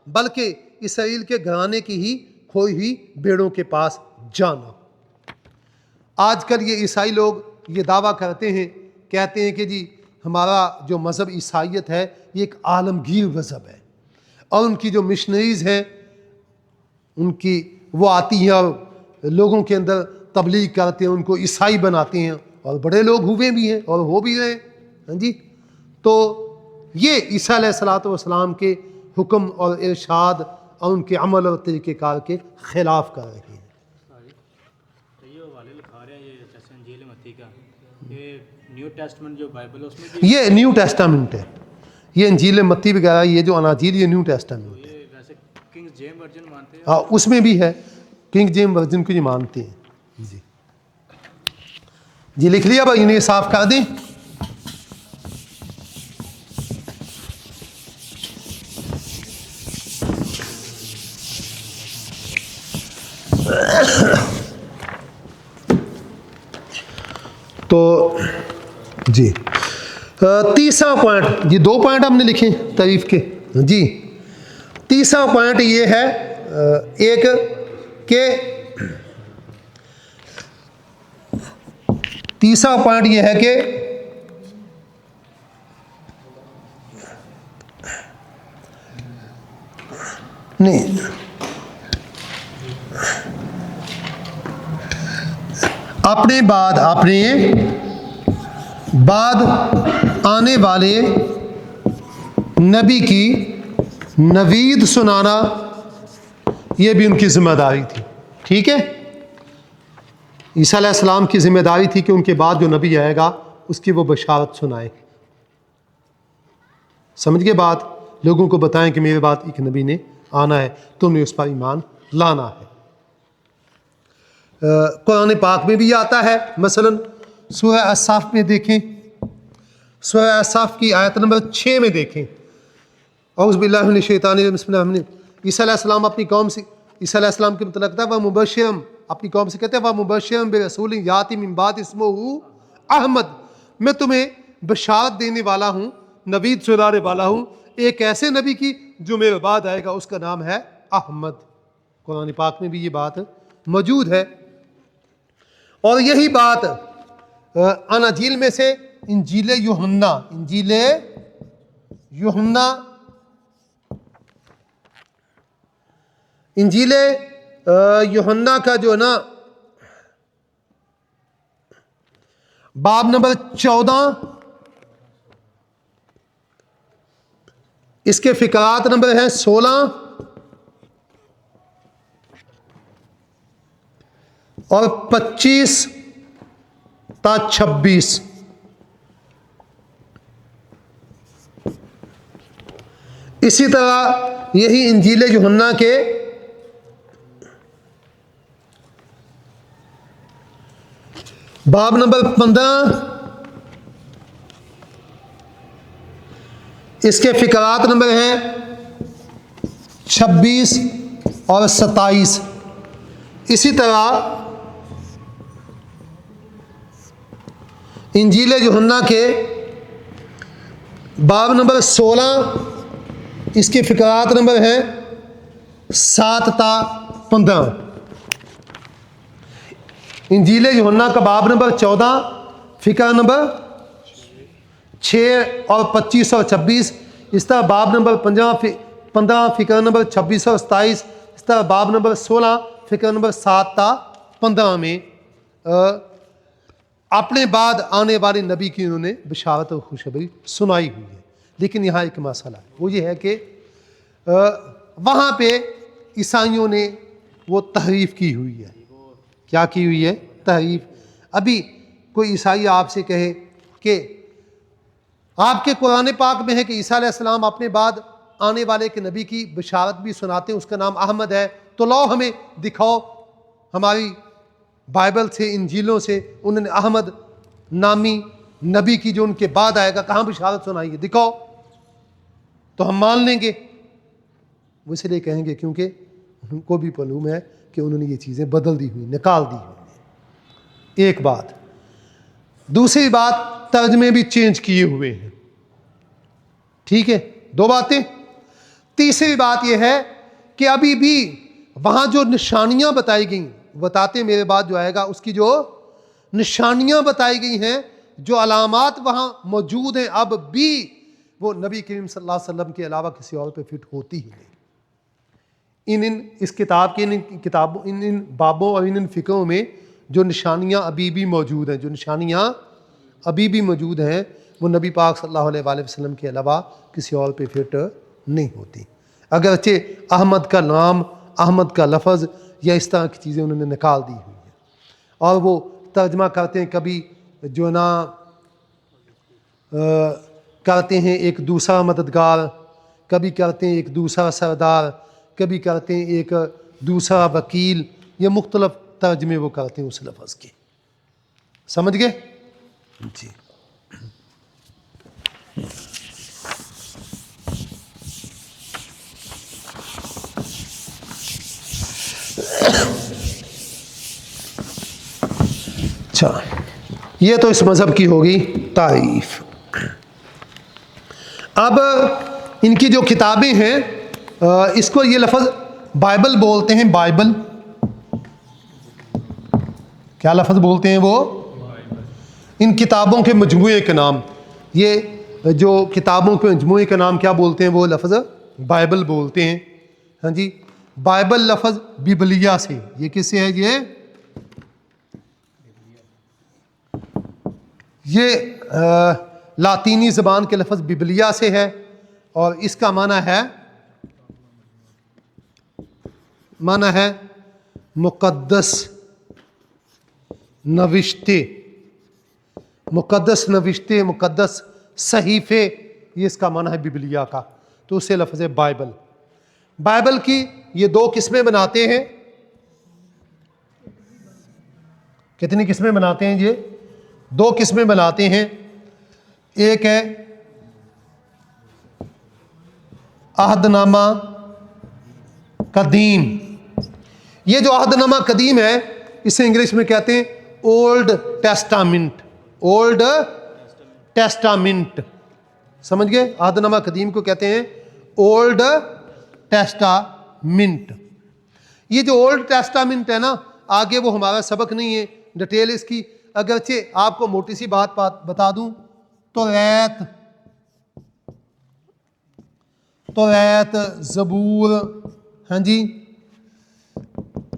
बल्कि इसराइल के घराने की ही खोई हुई भेड़ों के पास जाना। आजकल ये ईसाई लोग ये दावा करते हैं, कहते हैं कि जी हमारा जो मज़हब ईसाइयत है ये एक आलमगीर मज़हब है, और उनकी जो मिशनरीज़ हैं उनकी वो आती हैं और लोगों के अंदर तबलीग करते हैं, उनको ईसाई बनाते हैं, और बड़े लोग हुए भी हैं और हो भी रहे हैं। हाँ जी, तो ये ईसा अलैहिस्सलाम के हुक्म और इरशाद और उनके अमल और तरीक़ेकार के ख़िलाफ़ कर रहे हैं। ये वाले लिखा रहे हैं, ये जैसे इंजील मत्ती का, ये न्यू टेस्टमेंट जो बाइबल है उसमें भी ये न्यू टेस्टामेंट है, ये इंजील मत्ती वगैरह, ये जो अनाजील, ये न्यू टेस्टामेंट है। ये वैसे किंग जेम्स वर्जन मानते हैं। हाँ, उसमें भी है, किंग जेम्स वर्जन को ये मानते हैं जी। जी लिख लिया भाई, इन्हें साफ कर दें। तो जी तीसरा पॉइंट, जी 2 पॉइंट हमने लिखे तारीफ के जी। तीसरा पॉइंट ये है एक के, तीसरा पॉइंट ये है कि नहीं, अपने बाद आने वाले नबी की नवीद सुनाना, ये भी उनकी जिम्मेदारी थी। ठीक है, ईसा अलैहिस्सलाम की जिम्मेदारी थी कि उनके बाद जो नबी आएगा उसकी वो बशारत सुनाए। समझ गए बात? लोगों को बताएं कि मेरे बाद एक नबी ने आना है, तुमने उस पर ईमान लाना है। कुरान पाक में भी आता है, मसलन सूरह असाफ में देखें, सूरह असाफ की आयत नंबर 6 में देखें। औज़ु बिल्लाहि मिनश शैतानिर रजीम। ईसा अलैहिस्सलाम अपनी कौम से, ईसा अलैहिस्सलाम के मतलब था वह मुबश्शिरम, अपनी कौम से कहते हैं वह मुबश्शिरम बिरसूल याती मिन बाद इस्मुहु अहमद, मैं तुम्हें बशारत देने वाला हूँ, नवीद सुनाने वाला हूँ एक ऐसे नबी की जो मेरे बाद आएगा, उसका नाम है अहमद। कुरान पाक में भी ये बात मौजूद है। और यही बात अनाजील में से इंजील यूहन्ना, इंजील यूहन्ना, इंजील यूहन्ना का जो है ना बाब नंबर 14, इसके फिकरात नंबर हैं 16 और 25 ता 26। इसी तरह यही इंजील यूहन्ना के बाब नंबर 15, इसके फिकरात नंबर हैं 26 और 27। इसी तरह इंजील यूहन्ना के बाब नंबर 16, इसके फिकरात नंबर हैं 7 ता 15। इंजील यूहन्ना का बाब नंबर 14, फिकर नंबर 6 और 25 और 26। इस तरह बाब नंबर 15 फिकर नंबर 26 और 27। इस तरह बाब नंबर 16 फिकर नंबर 7 ता 15 में अपने बाद आने वाले नबी की उन्होंने बशारत और खुशखबरी सुनाई हुई है। लेकिन यहाँ एक मसला है, वो ये है कि वहाँ पे ईसाइयों ने वो तहरीफ की हुई है। क्या की हुई है? तहरीफ। अभी कोई ईसाई आपसे कहे कि आपके कुरान पाक में है कि ईसा अलैहिस्सलाम अपने बाद आने वाले के नबी की बशारत भी सुनाते हैं, उसका नाम अहमद है, तो लाओ हमें दिखाओ हमारी बाइबल से, इंजीलों से उन्होंने अहमद नामी नबी की जो उनके बाद आएगा कहाँ बशारत सुनाई है, दिखाओ तो हम मान लेंगे। वो इसलिए कहेंगे क्योंकि उनको भी मालूम है कि उन्होंने ये चीज़ें बदल दी हुई, निकाल दी हुई। एक बात। दूसरी बात, तर्जमे भी चेंज किए हुए हैं। ठीक है, 2 बातें। तीसरी बात यह है कि अभी भी वहाँ जो निशानियाँ बताई गई, बताते मेरे बाद जो आएगा उसकी जो निशानियाँ बताई गई हैं, जो अलामात वहाँ मौजूद हैं, अब भी वो नबी करीम सल्लल्लाहु अलैहि वसल्लम के अलावा किसी और पे फिट होती ही नहीं। इस किताब के इन बाबों और इन फ़िक़ों में जो निशानियाँ अभी भी मौजूद हैं, जो निशानियाँ अभी भी मौजूद हैं, वो नबी पाक सल्लल्लाहु अलैहि वसल्लम के अलावा किसी और पे फिट नहीं होती। अगरचे अहमद का नाम, अहमद का लफ्ज़ या इस तरह की चीज़ें उन्होंने निकाल दी हुई हैं। और वो तर्जमा करते हैं, कभी जो ना करते हैं एक दूसरा मददगार, कभी करते हैं एक दूसरा सरदार, कभी करते हैं एक दूसरा वकील। ये मुख्तलिफ तर्जमे वो करते हैं उस लफ्ज़ के। समझ गए जी? अच्छा, ये तो इस मज़हब की होगी तारीफ। अब इनकी जो किताबें हैं, इसको ये लफ्ज़ बाइबल बोलते हैं। बाइबल क्या लफ्ज़ बोलते हैं? वो इन किताबों के मजमूए के नाम, ये जो किताबों के मजमूए का नाम क्या बोलते हैं? वो लफ्ज़ बाइबल बोलते हैं। हाँ जी, बाइबल लफ्ज़ बिबलिया से, ये किससे है? ये लातीनी ज़बान के लफ्ज़ बिबलिया से है और इसका माना है मुक़द्दस नविश्ते, मुकद्दस नविश्ते, मुकद्दस सहीफ़े, ये इसका माना है बिबलिया का। तो उससे लफ्ज़ है बाइबल। बाइबल की ये दो किस्में बनाते हैं। कितनी किस्में बनाते हैं? ये दो किस्में बनाते हैं। एक है अहदनामा कदीम। ये जो अहदनामा कदीम है इसे इंग्लिश में कहते हैं ओल्ड टेस्टामेंट। ओल्ड टेस्टामेंट, समझ गए? अहदनामा कदीम को कहते हैं ओल्ड टेस्टामेंट। ये जो ओल्ड टेस्टामेंट है ना, आगे वो हमारा सबक नहीं है डिटेल इसकी। अगरचे आपको मोटी सी बात बता दूं तो रैत ज़बूर, हाँ जी,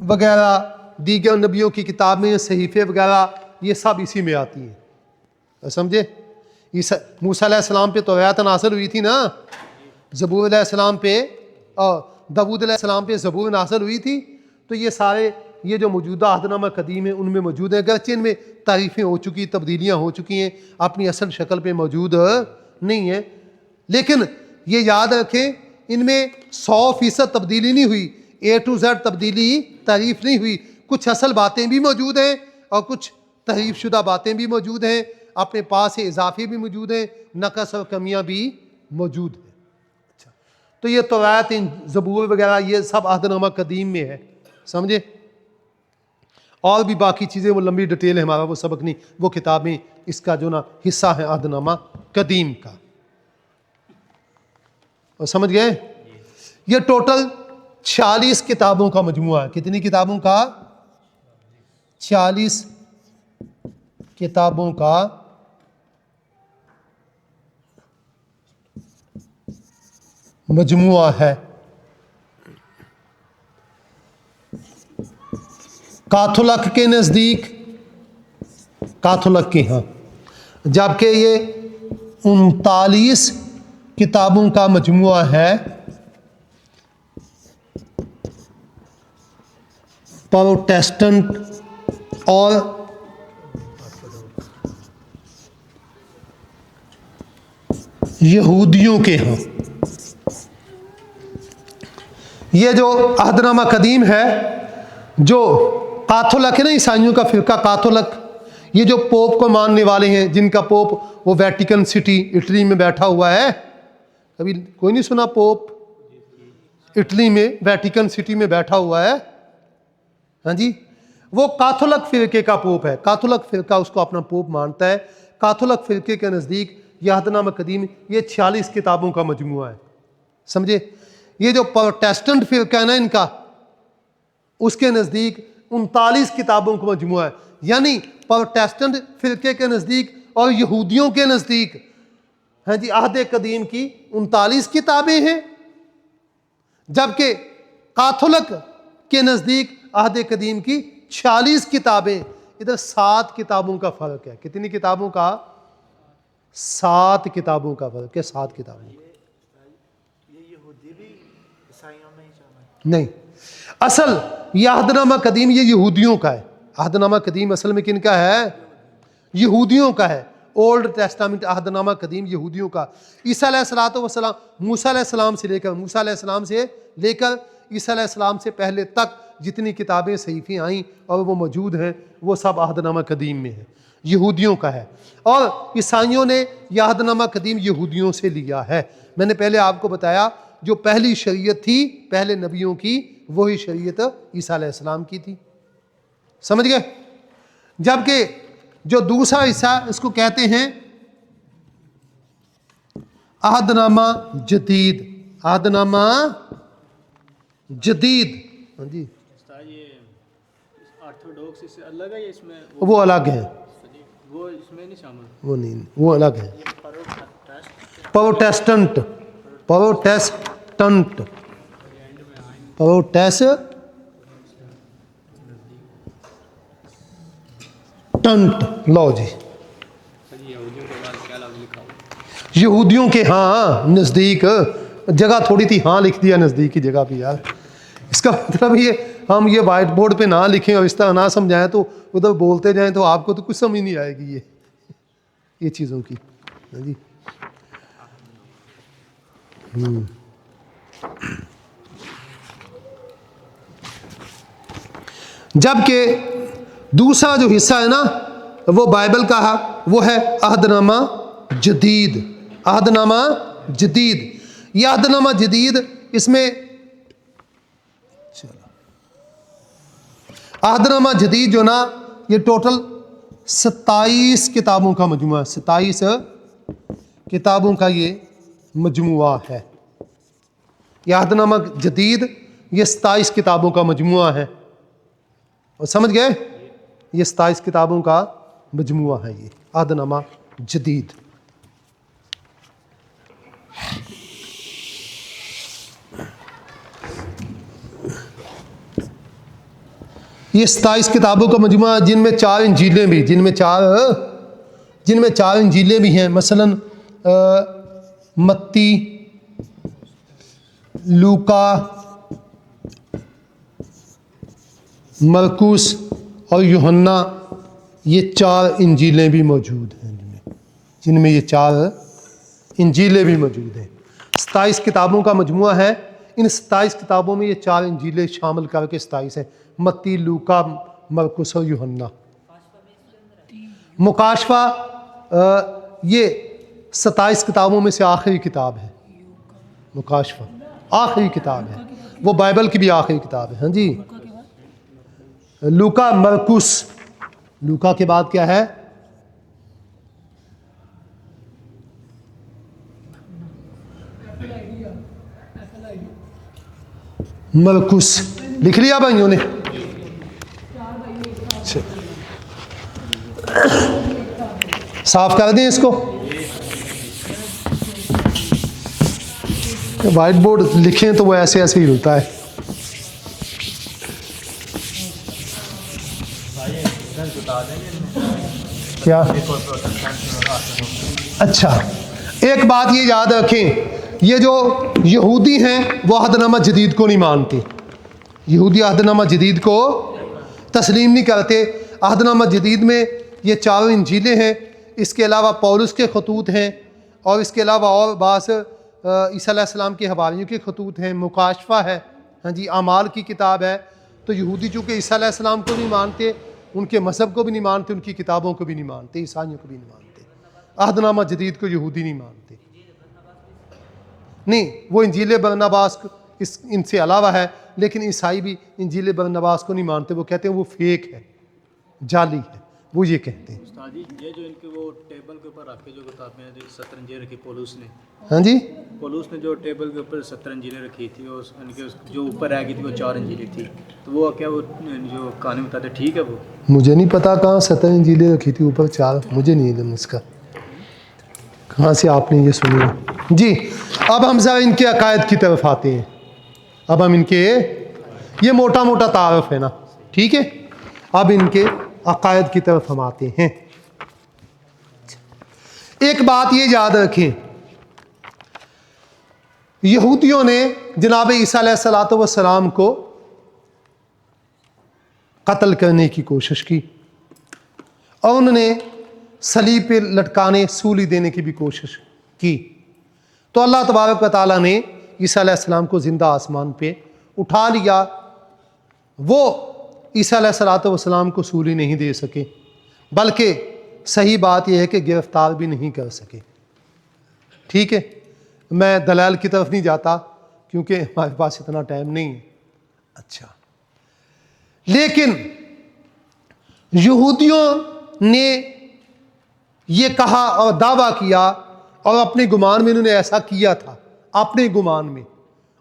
वगैरह दीगर नबियों की किताबें, सहीफ़े वगैरह, ये सब इसी में आती है। समझे? मूसा अलैहिस्सलाम पे तौरात नाज़िल हुई थी ना, ज़बूर अलैहिस्सलाम पे और दाऊद अलैहिस्सलाम पे ज़बूर नाज़िल हुई थी। तो ये सारे ये जो मौजूदा अहदनामा कदीम है उनमें मौजूद है। अगरचे इनमें तारीफ़ें हो चुकी, तब्दीलियाँ हो चुकी हैं, अपनी असल शक्ल पे मौजूद नहीं है। लेकिन ये याद रखें, इनमें 100% तब्दीली नहीं हुई, A to Z तब्दीली तारीफ़ नहीं हुई। कुछ असल बातें भी मौजूद हैं और कुछ तहरीफ शुदा बातें भी मौजूद हैं। अपने पास से इजाफे भी मौजूद हैं, नक़स और कमियाँ भी मौजूद हैं। अच्छा, तो ये तौरात, ज़बूर वगैरह ये सब अहदनामा कदीम में है। समझे? और भी बाकी चीज़ें वो लंबी डिटेल है, हमारा वो सबक नहीं, वो किताबें इसका जो ना हिस्सा है अहदनामा कदीम का। और समझ गए? ये टोटल 46 किताबों का मजमुआ है। कितनी किताबों का? 46 किताबों का मजमुआ है। काथोलक के नज़दीक, काथोलक के यहाँ, जबकि ये 39 किताबों का मजमुआ है प्रोटेस्टेंट और यहूदियों के यहाँ। ये जो अहदनामा कदीम है, जो काथोलक है ना, ईसाइयों का फिरका काथोलक, ये जो पोप को मानने वाले हैं, जिनका पोप वो वेटिकन सिटी इटली में बैठा हुआ है। कभी कोई नहीं सुना? पोप इटली में वेटिकन सिटी में बैठा हुआ है, हाँ जी। वो काथोलक फिरके का पोप है। काथोलक फिरका उसको अपना पोप मानता है। काथोलक फिरके के नज़दीक यह अहदनामा कदीम ये 46 किताबों का मजमुआ है। समझे? ये जो प्रोटेस्टेंट फिरका है ना इनका, उसके नज़दीक 39 किताबों का मजमुआ है। यानी प्रोटेस्टेंट फिरके के नज़दीक और यहूदियों के नज़दीक, हाँ जी, अहद कदीम की 39 किताबें हैं, जबकि काथोलक के नज़दीक अहद कदीम की 46 किताबें। इधर 7 किताबों का फ़र्क है। कितनी किताबों का? 7 किताबों का फ़र्क है। 7 किताबों का। ये यहूदी भी ईसाइयों में ही शामिल नहीं, असल ये अहदनामा कदीम ये यहूदियों का है। अहदनामा कदीम असल में किनका है? यहूदियों का है। ओल्ड टेस्टामेंट अहदनामा कदीम यहूदियों का। ईसा अलैहिस्सलाम, मूसा अलैहिस्सलाम से लेकर ईसा अलैहिस्सलाम से पहले तक जितनी किताबें सहीफ़ी आईं और वो मौजूद हैं, वो सब अहदनामा कदीम में है, यहूदियों का है। और ईसाइयों ने यह अहदनामा कदीम यहूदियों से लिया है। मैंने पहले आपको बताया, जो पहली शरीयत थी पहले नबियों की, वही शरीयत ईसा अलैहिस्सलाम की थी। समझ गए? जबकि जो दूसरा हिस्सा, इसको कहते हैं अहदनामा जदीद। अहदनामा जदीद, हाँ जी, ये ऑर्थोडॉक्स इससे अलग है या इसमें वो अलग है, वो इसमें नहीं शामिल? वो नहीं, वो अलग है। प्रोटेस्टेंट, प्रोटेस्टेंट, प्रोटेस्टेंट, लो जी, यहूदियों के हाँ नज़दीक, जगह थोड़ी थी, हाँ लिख दिया नज़दीक की जगह पे यार। इसका मतलब ये हम ये वाइट बोर्ड पे ना लिखें और इस तरह ना समझाएं तो उधर बोलते जाएं तो आपको तो कुछ समझ नहीं आएगी ये चीज़ों की। हाँ जी। जबकि दूसरा जो हिस्सा है ना वो बाइबल का है, वो है अहदनामा जदीद। अहदनामा जदीद, ये अहदनामा जदीद, इसमें अहदनामा जदीद जो ना ये टोटल 27 किताबों का मजमुआ है। 27 किताबों का ये मजमुआ है। यह अहदनामा जदीद ये 27 किताबों का मजमुआ है। और समझ गए, ये 27 किताबों का मजमुआ है ये अहदनामा जदीद। ये 27 किताबों का मजमुआ, जिनमें 4 इंजीलें भी, जिनमें चार इंजीलें भी हैं। मसलन मत्ती, लूका, मरकुस और यूहन्ना, ये 4 इंजीलें भी मौजूद हैं जिनमें ये 4 इंजीलें भी मौजूद हैं। 27 किताबों का मजमुआ है। इन 27 किताबों में ये 4 इंजीलें शामिल करके 27 हैं। मत्ती, लूका, मरकुस और यूहन्ना। मुकाशफा ये 27 किताबों में से आखिरी किताब है। मुकाशफा आखिरी किताब है, वो बाइबल की भी आखिरी किताब है। हाँ जी। लूका, मरकुस, लूका के बाद क्या है? मरकुस। लिख लिया भाइयों ने? साफ कर दें इसको। वाइट बोर्ड लिखें तो वो ऐसे ऐसे ही होता है। क्या? अच्छा, एक बात ये याद रखें, ये जो यहूदी हैं वो अहदनामा जदीद को नहीं मानते। यहूदी अहदनामा जदीद को तस्लीम नहीं करते। अहदनामा जदीद में ये 4 इंजीलें हैं, इसके अलावा पौलुस के खतूत हैं, और इसके अलावा और बास ईसा अलैहिस्सलाम के हवारियों के खतूत हैं। मुकाशफा है, हाँ जी, आमाल की किताब है। तो यहूदी चूँकि ईसा अलैहिस्सलाम को नहीं मानते, उनके मज़हब को भी नहीं मानते, उनकी किताबों को भी नहीं मानते, ईसाइयों को भी नहीं मानते। अहदनामा जदीद को यहूदी नहीं मानते। नहीं, वो इंजील बरनबास इनसे अलावा है, लेकिन ईसाई भी इंजील बरनबास को नहीं मानते। वो कहते हैं वो फेक है, जाली है, वो ये कहते हैं। उस्ताद जी, ये जो इनके वो टेबल के ऊपर रख के जो किताबें 70 इंजीलें रखी पौलुस ने, हाँ जी, पौलुस ने जो टेबल के ऊपर 70 इंजीलें रखी थी, उनके जो ऊपर रह गई थी वो 4 इंजीलें थी, तो वो क्या वो जो कहानी बताते ठीक है? वो मुझे नहीं पता कहाँ 70 इंजीलें रखी थी, ऊपर 4, मुझे नहीं इल्म इसका, कहाँ से आपने ये सुनी जी। अब हम जरा इनके अकायद की तरफ आते हैं। अब हम इनके, ये मोटा मोटा तारफ़ है ना, ठीक है। अब इनके अकायद की तरफ हम आते हैं। एक बात ये याद रखें, यहूदियों ने जनाब ईसा अलैहिस्सलातु वस्सलाम को कत्ल करने की कोशिश की, और उन्होंने सलीब पे लटकाने, सूली देने की भी कोशिश की। तो अल्लाह तबारक व तआला ने ईसा अलैहिस्सलाम को ज़िंदा आसमान पे उठा लिया। वो ईसा अलैहिस्सलातु वस्सलाम को सूली नहीं दे सके, बल्कि सही बात यह है कि गिरफ्तार भी नहीं कर सके। ठीक है, मैं दलाल की तरफ नहीं जाता क्योंकि हमारे पास इतना टाइम नहीं है। अच्छा, लेकिन यहूदियों ने ये कहा और दावा किया, और अपने गुमान में इन्होंने ऐसा किया था, अपने गुमान में,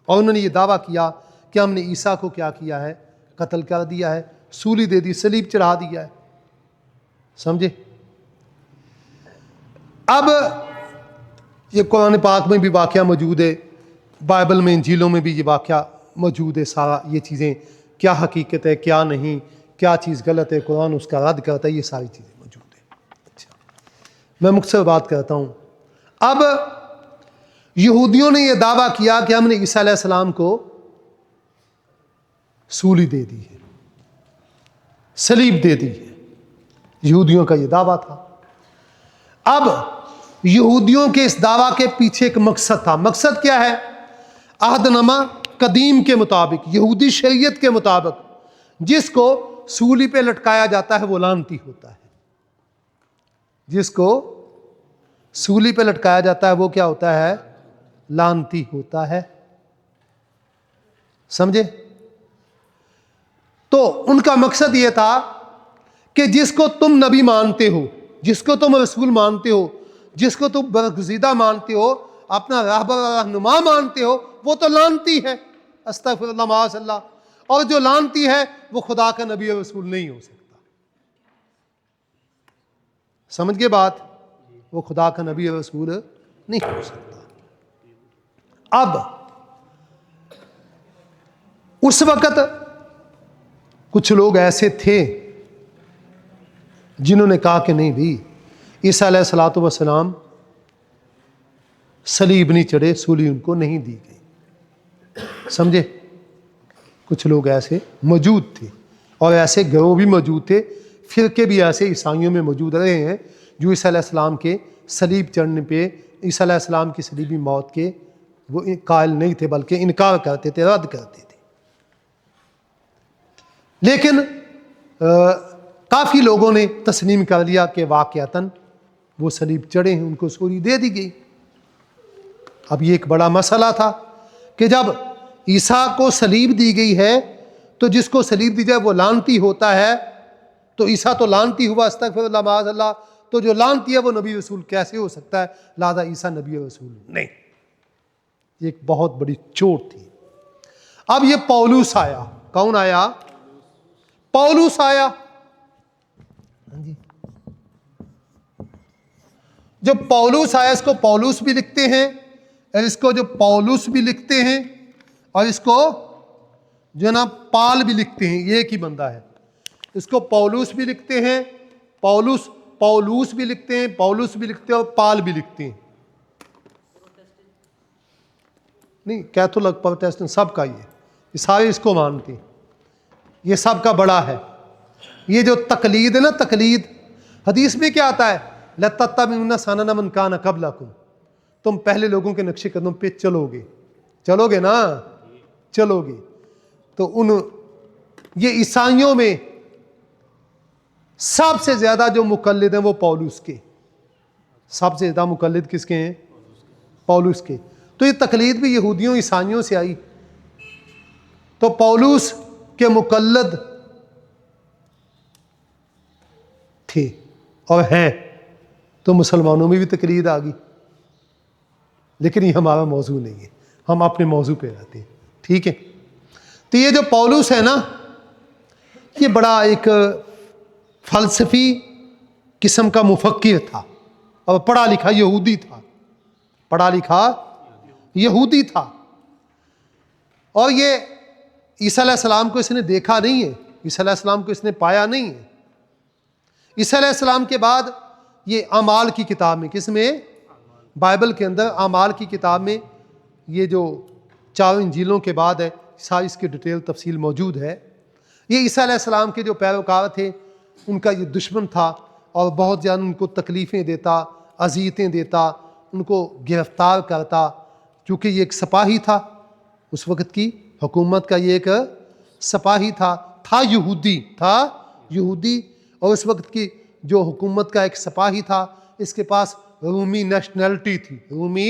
और उन्होंने ये दावा किया कि हमने ईसा को क्या किया है, कत्ल कर दिया है, सूली दे दी, सलीब चढ़ा दिया है। समझे? अब ये कुरान पाक में भी वाक़या मौजूद है, बाइबल में, इंजीलों में भी ये वाक़या मौजूद है। सारा ये चीज़ें क्या हकीकत है, क्या नहीं, क्या चीज़ गलत है, कुरान उसका रद्द करता है, ये सारी चीज़ें मौजूद है। अच्छा, मैं मुख्तसर बात करता हूँ। अब यहूदियों ने यह दावा किया कि हमने ईसा अलैहिस्सलाम को सूली दे दी है, सलीब दे दी है। यहूदियों का यह दावा था। अब यहूदियों के इस दावा के पीछे एक मकसद था। मकसद क्या है? अहदनामा कदीम के मुताबिक, यहूदी शरीयत के मुताबिक जिसको सूली पे लटकाया जाता है वो लानती होता है। जिसको सूली पे लटकाया जाता है वो क्या होता है? लानती होता है। समझे? तो उनका मकसद यह था कि जिसको तुम नबी मानते हो, जिसको तुम रसूल मानते हो, जिसको तुम बरगुज़ीदा मानते हो, अपना रहबर रहनुमा मानते हो, वो तो लानती है। अस्तगफिरुल्लाह माअल्लाह। और जो लानती है वो खुदा का नबी और रसूल नहीं हो सकता। समझ गए बात? वो खुदा का नबी और रसूल नहीं हो सकता। अब उस वक़्त कुछ लोग ऐसे थे जिन्होंने कहा कि नहीं भी, ईसा अलैहिस्सलातु वस्सलाम सलीब नहीं चढ़े, सूली उनको नहीं दी गई। समझे? कुछ लोग ऐसे मौजूद थे और ऐसे गिरोह भी मौजूद थे, फिरके भी ऐसे ईसाइयों में मौजूद रहे हैं जो ईसा अलैहिस्सलाम के सलीब चढ़ने पे, ईसा अलैहिस्सलाम की सलीबी मौत के वो कायल नहीं थे, बल्कि इनकार करते थे, रद्द करते थे। लेकिन काफ़ी लोगों ने तस्लीम कर लिया कि वाक़यातन वो सलीब चढ़े हैं, उनको सूली दे दी गई। अब ये एक बड़ा मसला था कि जब ईसा को सलीब दी गई है तो जिसको सलीब दी जाए वो लानती होता है, तो ईसा तो लानती हुआ, अस्तगफिरुल्लाह माअल्लाह। तो जो लानती है वो नबी रसूल कैसे हो सकता है? लिहाजा ईसा नबी रसूल नहीं। ये एक बहुत बड़ी चोट थी। अब ये पौलुस आया। कौन आया? पौलुस आया। जो पौलुस आया, इसको पौलुस भी लिखते हैं और इसको जो पौलुस भी लिखते हैं और इसको जो ना पाल भी लिखते हैं। ये एक ही बंदा है। इसको पौलुस भी लिखते हैं, पौलुस भी लिखते हैं, पौलुस भी लिखते हैं और पाल भी लिखते हैं। नहीं, कैथोलिक प्रोटेस्टेंट सबका ये सारे इसको मानते हैं। ये सबका बड़ा है। ये जो तकलीद है ना, तकलीद, हदीस में क्या आता है? लतत्तबिउन्ना सनन मन कान क़ब्लकुम। तुम पहले लोगों के नक्शे कदम पे चलोगे, चलोगे ना, चलोगे। तो ये ईसाइयों में सबसे ज्यादा जो मुकल्लिद हैं वो पौलुस के। सबसे ज्यादा मुकल्लिद किसके हैं? पौलुस के। तो ये तकलीद भी यहूदियों ईसाइयों से आई। तो पौलुस के मुकल्लिद थे और हैं, तो मुसलमानों में भी तकलीद आ गई। लेकिन ये हमारा मौजू नहीं है, हम अपने मौजू पे रहते हैं। ठीक है? तो ये जो पौलुस है ना, ये बड़ा एक फलसफी किस्म का मुफक्किर था और पढ़ा लिखा यहूदी था। पढ़ा लिखा यहूदी था। और ये ईसा अलैहिस्सलाम को इसने देखा नहीं है, ईसा अलैहिस्सलाम को इसने पाया नहीं है। ईसा अलैहिस्सलाम के बाद ये अमाल की किताब में, किसमें? बाइबल के अंदर अमाल की किताब में ये जो 4 इंजीलों के बाद है, सारी इसकी डिटेल तफसील मौजूद है। ये ईसा अलैहिस्सलाम के जो पैरोकार थे उनका ये दुश्मन था और बहुत ज़्यादा उनको तकलीफ़ें देता, अज़ियतें देता, उनको गिरफ्तार करता। क्योंकि ये एक सिपाही था, उस वक़्त की हुकूमत का ये एक सिपाही था यहूदी, था यहूदी। और उस वक़्त की जो हुकूमत का एक सिपाही था, इसके पास रूमी नेशनलिटी थी, रूमी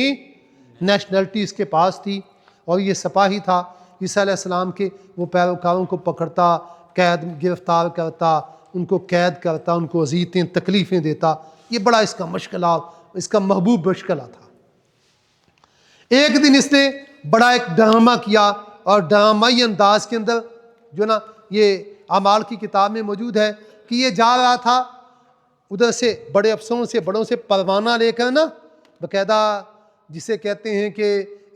नेशनलिटी इसके पास थी। और ये सिपाही था, ईसा अलैहिस्सलाम के वो पैरोकारों को पकड़ता, कैद गिरफ्तार करता, उनको कैद करता, उनको अज़ीयतें तकलीफ़ें देता। ये बड़ा इसका मशगला, इसका महबूब मशगला था। एक दिन इसने बड़ा एक ड्रामा किया और ड्रामाई अंदाज के अंदर जो ना ये अमाल की किताब में मौजूद है कि ये जा रहा था उधर से बड़े अफसरों से, बड़ों से परवाना लेकर ना, बाकायदा जिसे कहते हैं कि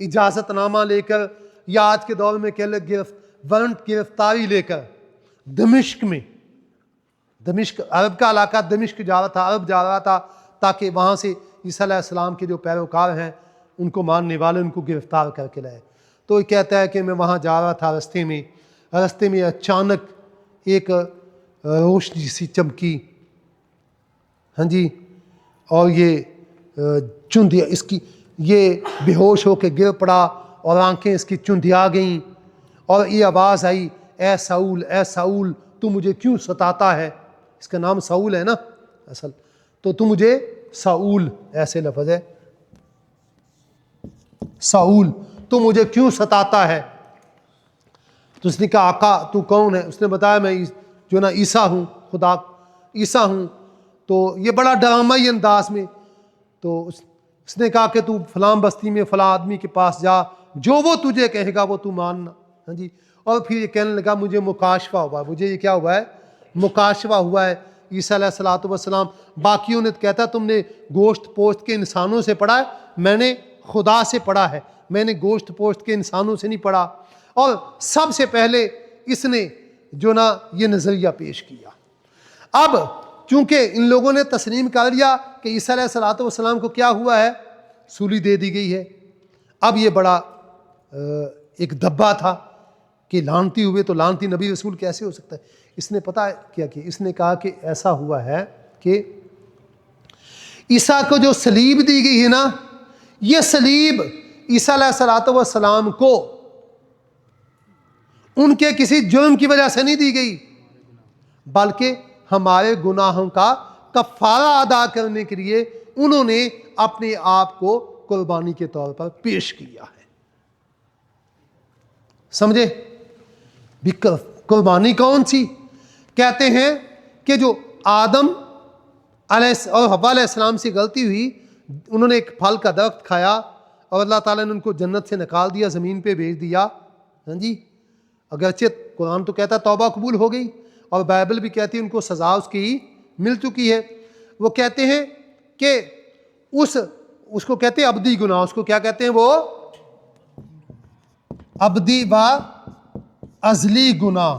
इजाज़तनामा लेकर, या आज के दौर में कह ले वारंट गिरफ्तारी लेकर दमिश्क में, दमिश्क अरब का इलाका, दमिश्क जा रहा था, अरब जा रहा था, ताकि वहाँ से ईसा अलैहिस्सलाम के जो पैरोकार हैं उनको मानने वाले उनको गिरफ्तार करके लाए। तो ये कहता है कि मैं वहाँ जा रहा था, रास्ते में रास्ते में अचानक एक रोशनी सी चमकी, हाँ जी, और ये चुंधिया इसकी, ये बेहोश होकर गिर पड़ा और आंखें इसकी चुंधिया गईं और ये आवाज़ आई, ए साउल तू मुझे क्यों सताता है। इसका नाम साउल है ना असल, तो तू मुझे साउल, ऐसे लफ्ज़ है, साउल तू मुझे क्यों सताता है। तो उसने कहा आका तू कौन है। उसने बताया मैं जो ना ईसा हूँ, खुदा ईसा हूँ। तो ये बड़ा ड्रामाई अंदाज में, तो उसने कहा कि तू फलां बस्ती में फलां आदमी के पास जा, जो वो तुझे कहेगा वो तू मानना, हाँ जी। और फिर ये कहने लगा मुझे मुकाशफा हुआ है, मुझे ये क्या हुआ है, मुकाशफा हुआ है। ईसा अलैहिस्सलातु वस्सलाम, बाकियों ने कहता तुमने गोश्त पोश्त के इंसानों से पढ़ा है, मैंने खुदा से पढ़ा है, मैंने गोश्त पोश्त के इंसानों से नहीं पढ़ा। और सबसे पहले इसने जो ना ये नज़रिया पेश किया। अब चूंकि इन लोगों ने तस्लीम कर लिया कि ईसा अलैहिस्सलातु वस्सलाम को क्या हुआ है, सूली दे दी गई है। अब ये बड़ा एक दब्बा था कि लानती हुए तो लानती नबी रसूल कैसे हो सकता है। इसने पता है क्या किया, इसने कहा कि ऐसा हुआ है कि ईसा को जो सलीब दी गई है ना, ये सलीब ईसा अलैहिस्सलातु वस्सलाम को उनके किसी जुर्म की वजह से नहीं दी गई, बल्कि हमारे गुनाहों का कफ़ारा अदा करने के लिए उन्होंने अपने आप को कुर्बानी के तौर पर पेश किया है। समझे भी कुर्बानी कौन सी। कहते हैं कि जो आदम और हव्वा अलैहिस्सलाम से गलती हुई, उन्होंने एक फल का दरख्त खाया और अल्लाह ताला ने उनको जन्नत से निकाल दिया, ज़मीन पे भेज दिया, हाँ जी। अगरचे कुरान तो कहता तौबा कबूल हो गई और बाइबल भी कहती है उनको सज़ा उसकी मिल चुकी है। वो कहते हैं कि उसको कहते हैं अब्दी गुनाह, उसको क्या कहते हैं, वो अब्दी व अज़ली गुनाह,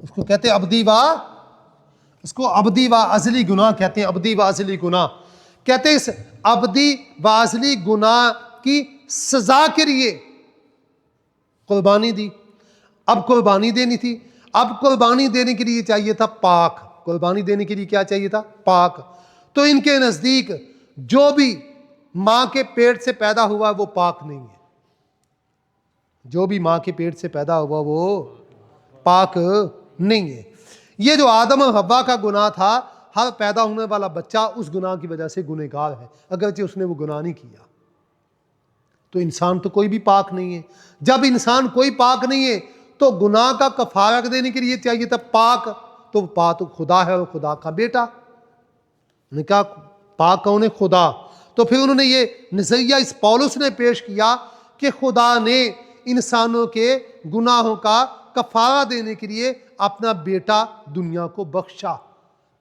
उसको कहते हैं अब्दी व अज़ली गुनाह कहते हैं, अब्दी व अज़ली गुनाह कहते हैं। इस अब्दी व अज़ली गुनाह की सज़ा के लिए कुर्बानी दी। अब कुर्बानी देनी थी, अब कुर्बानी देने के लिए चाहिए था पाक, कुर्बानी देने के लिए क्या चाहिए था, पाक। तो इनके नज़दीक जो भी माँ के पेट से पैदा हुआ वो पाक नहीं है, जो भी माँ के पेट से पैदा हुआ वो पाक नहीं है। ये जो आदम और हव्वा का गुनाह था, हर पैदा होने वाला बच्चा उस गुनाह की वजह से गुनहगार है, अगरचे उसने वो गुनाह नहीं किया। तो इंसान तो कोई भी पाक नहीं है। जब इंसान कोई पाक नहीं है तो गुनाह का कफारा देने के लिए चाहिए था पाक। तो पाक तो खुदा है और खुदा का बेटा, उन्होंने कहा पाक कौन है, खुदा। तो फिर उन्होंने ये नज़रिया इस पौलुस ने पेश किया कि खुदा ने इंसानों के गुनाहों का कफारा देने के लिए अपना बेटा दुनिया को बख्शा,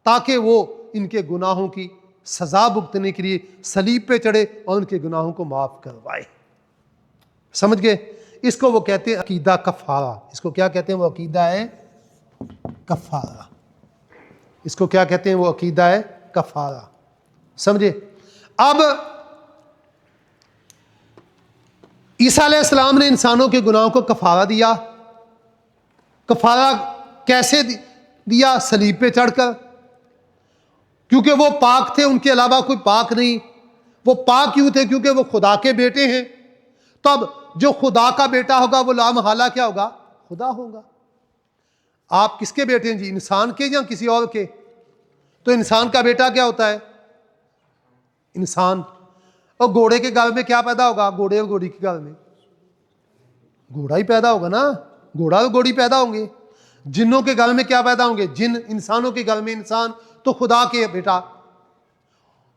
ताकि वो इनके गुनाहों की सज़ा भुगतने के लिए सलीब पे चढ़े और उनके गुनाहों को माफ़ करवाए। समझ गए। इसको वो कहते हैं अकीदा कफ़ारा। इसको क्या कहते हैं, वो अकीदा है कफ़ारा। इसको क्या कहते हैं, वो अकीदा है कफ़ारा। समझे। अब ईसा अलैहिस्सलाम ने इंसानों के गुनाहों को कफ़ारा दिया। कफ़ारा कैसे दिया, सलीब पे चढ़कर, क्योंकि वो पाक थे, उनके अलावा कोई पाक नहीं। वो पाक क्यों थे, क्योंकि वो खुदा के बेटे हैं। तब जो खुदा का बेटा होगा वो लामहला क्या होगा, खुदा होगा। आप किसके बेटे हैं जी, इंसान के या किसी और के। तो इंसान का बेटा क्या होता है, इंसान। और घोड़े के गल में क्या पैदा होगा, घोड़े और घोड़ी के गल में घोड़ा ही पैदा होगा ना, घोड़ा और घोड़ी पैदा होंगे। जिन्नों के गल में क्या पैदा होंगे, जिन। इंसानों के गल में इंसान, तो खुदा के बेटा।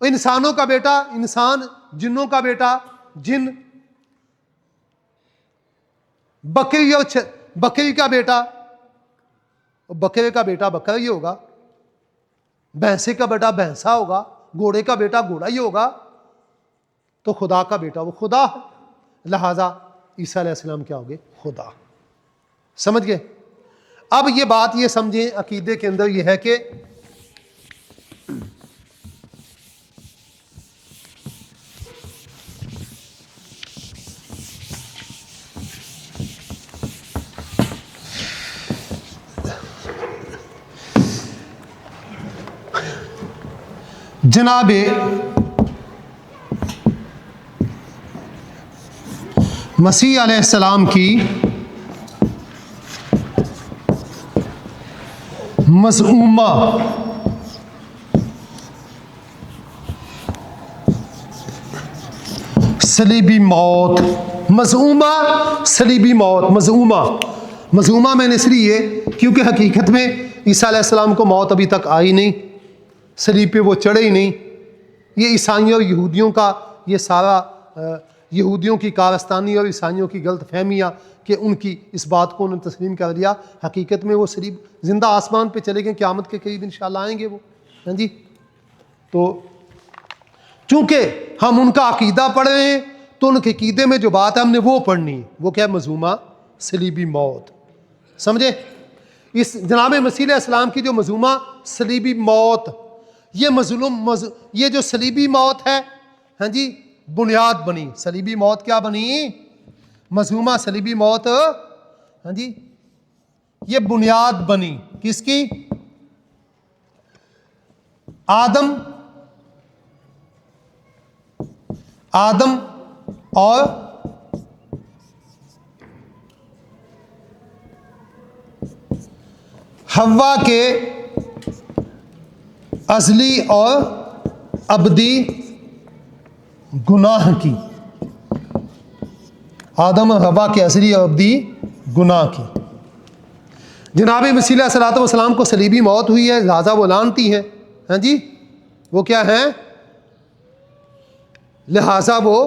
इंसानों का बेटा इंसान, जिन्नों का बेटा जिन। बकरी और बकरी का बेटा, बकरे का बेटा बकरा ही होगा। भैंसे का बेटा भैंसा होगा। घोड़े का बेटा घोड़ा ही होगा। तो खुदा का बेटा वो खुदा है। लिहाजा ईसा अलैहिस्सलाम क्या होंगे, खुदा। समझ गए। अब ये बात ये समझें, अकीदे के अंदर ये है कि जनाब मसीह अलैहिस्सलाम की मज़ऊमा सलीबी मौत, मज़ऊमा सलीबी मौत। मज़ऊमा मैंने इसलिए क्योंकि हकीकत में ईसा अलैहिस्सलाम को मौत अभी तक आई नहीं, सलीब पे वो चढ़े ही नहीं। ये ईसाइयों और यहूदियों का ये सारा यहूदियों की कारस्तानी और ईसाइयों की गलत फहमियाँ कि उनकी इस बात को उन्होंने तस्लीम कर लिया। हकीकत में वो सलीब ज़िंदा आसमान पे चले गए, क़यामत के करीब इंशाअल्लाह आएंगे वो। हाँ जी, तो चूँकि हम उनका अकीदा पढ़ रहे हैं तो उनके अकीदे में जो बात है हमने वो पढ़नी है। वो क्या है? मज़ूमा सलीबी मौत। समझे? इस जनाब मसीह अलैहिस्सलाम की जो मज़ूमा सलीबी मौत, ये जो सलीबी मौत है, हाँ जी, बुनियाद बनी। सलीबी मौत क्या बनी? मज़ूमा सलीबी मौत, हाँ जी, ये बुनियाद बनी किसकी? आदम और हव्वा के अज़ली और अबदी गुनाह की। आदम और हव्वा के अज़ली और अबदी गुनाह की। जनाब मसीह अलैहिस्सलाम को सलीबी मौत हुई है, लिहाजा वो लानती हैं। हाँ जी, वो क्या है? लिहाजा वो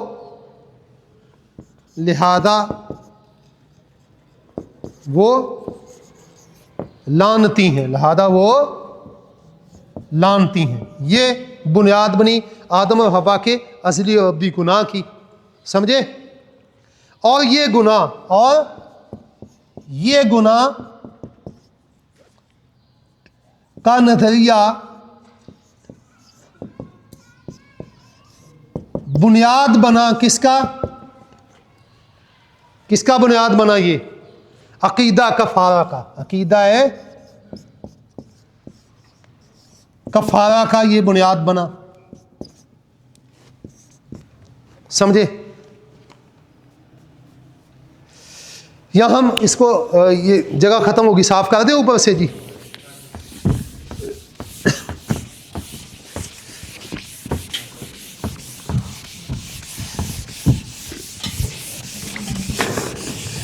लानती हैं, लिहाजा वो लानती हैं। ये बुनियाद बनी आदम और हवा के अज़ली और अबदी गुनाह की। समझे? और ये गुनाह का नजरिया बुनियाद बना किसका बुनियाद बना? ये अकीदा कफ़ारा का। अकीदा है कफ़ारा का, ये बुनियाद बना। समझे? या हम इसको ये जगह ख़त्म होगी, साफ कर दे ऊपर से जी।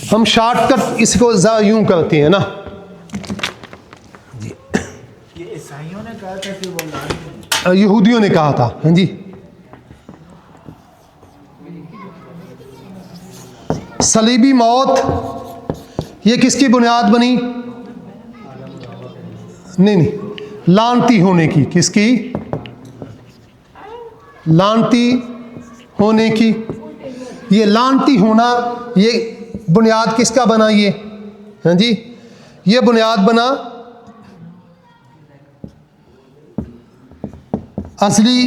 हम शॉर्टकट इसको यूं करते हैं ना। ये ईसाइयों ने कहा था कि वो लानती, यहूदियों ने कहा था। हाँ जी, सलीबी मौत ये किसकी बुनियाद बनी? नहीं, लानती होने की। किसकी? लानती होने की। ये लानती होना, ये बुनियाद किसका बना? ये, हाँ जी, ये बुनियाद बना असली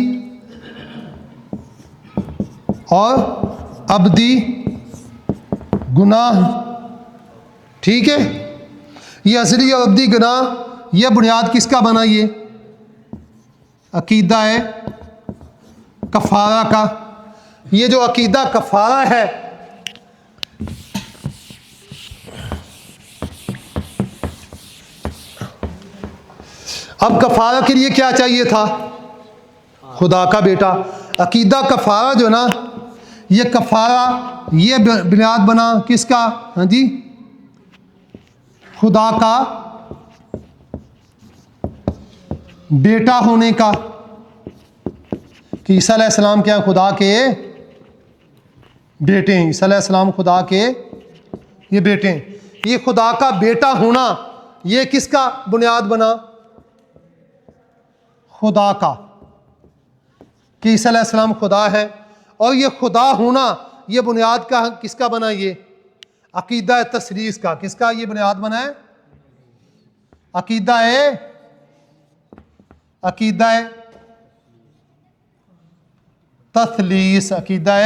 और अबदी गुनाह। ठीक है, ये असली और अबदी गुनाह, ये बुनियाद किसका बना? ये अकीदा है कफ़ारा का। ये जो अकीदा कफ़ारा है, अब कफ़ारा के लिए क्या चाहिए था? खुदा का बेटा। अकीदा कफ़ारा जो ना, ये कफ़ारा, ये बुनियाद बना किसका? हाँ जी, खुदा का बेटा होने का। कि ईसा अलैहिस्सलाम क्या? खुदा के बेटे हैं। ईसा अलैहिस्सलाम खुदा के ये बेटे हैं। ये खुदा का बेटा होना, ये किसका बुनियाद बना? खुदा का, कि ईसा अलैहिस्सलाम खुदा है। और ये खुदा होना, ये बुनियाद का किसका बना? ये अकीदा तसलीस का। किसका ये बुनियाद बना है? अकीदा तसलीस। अकीदा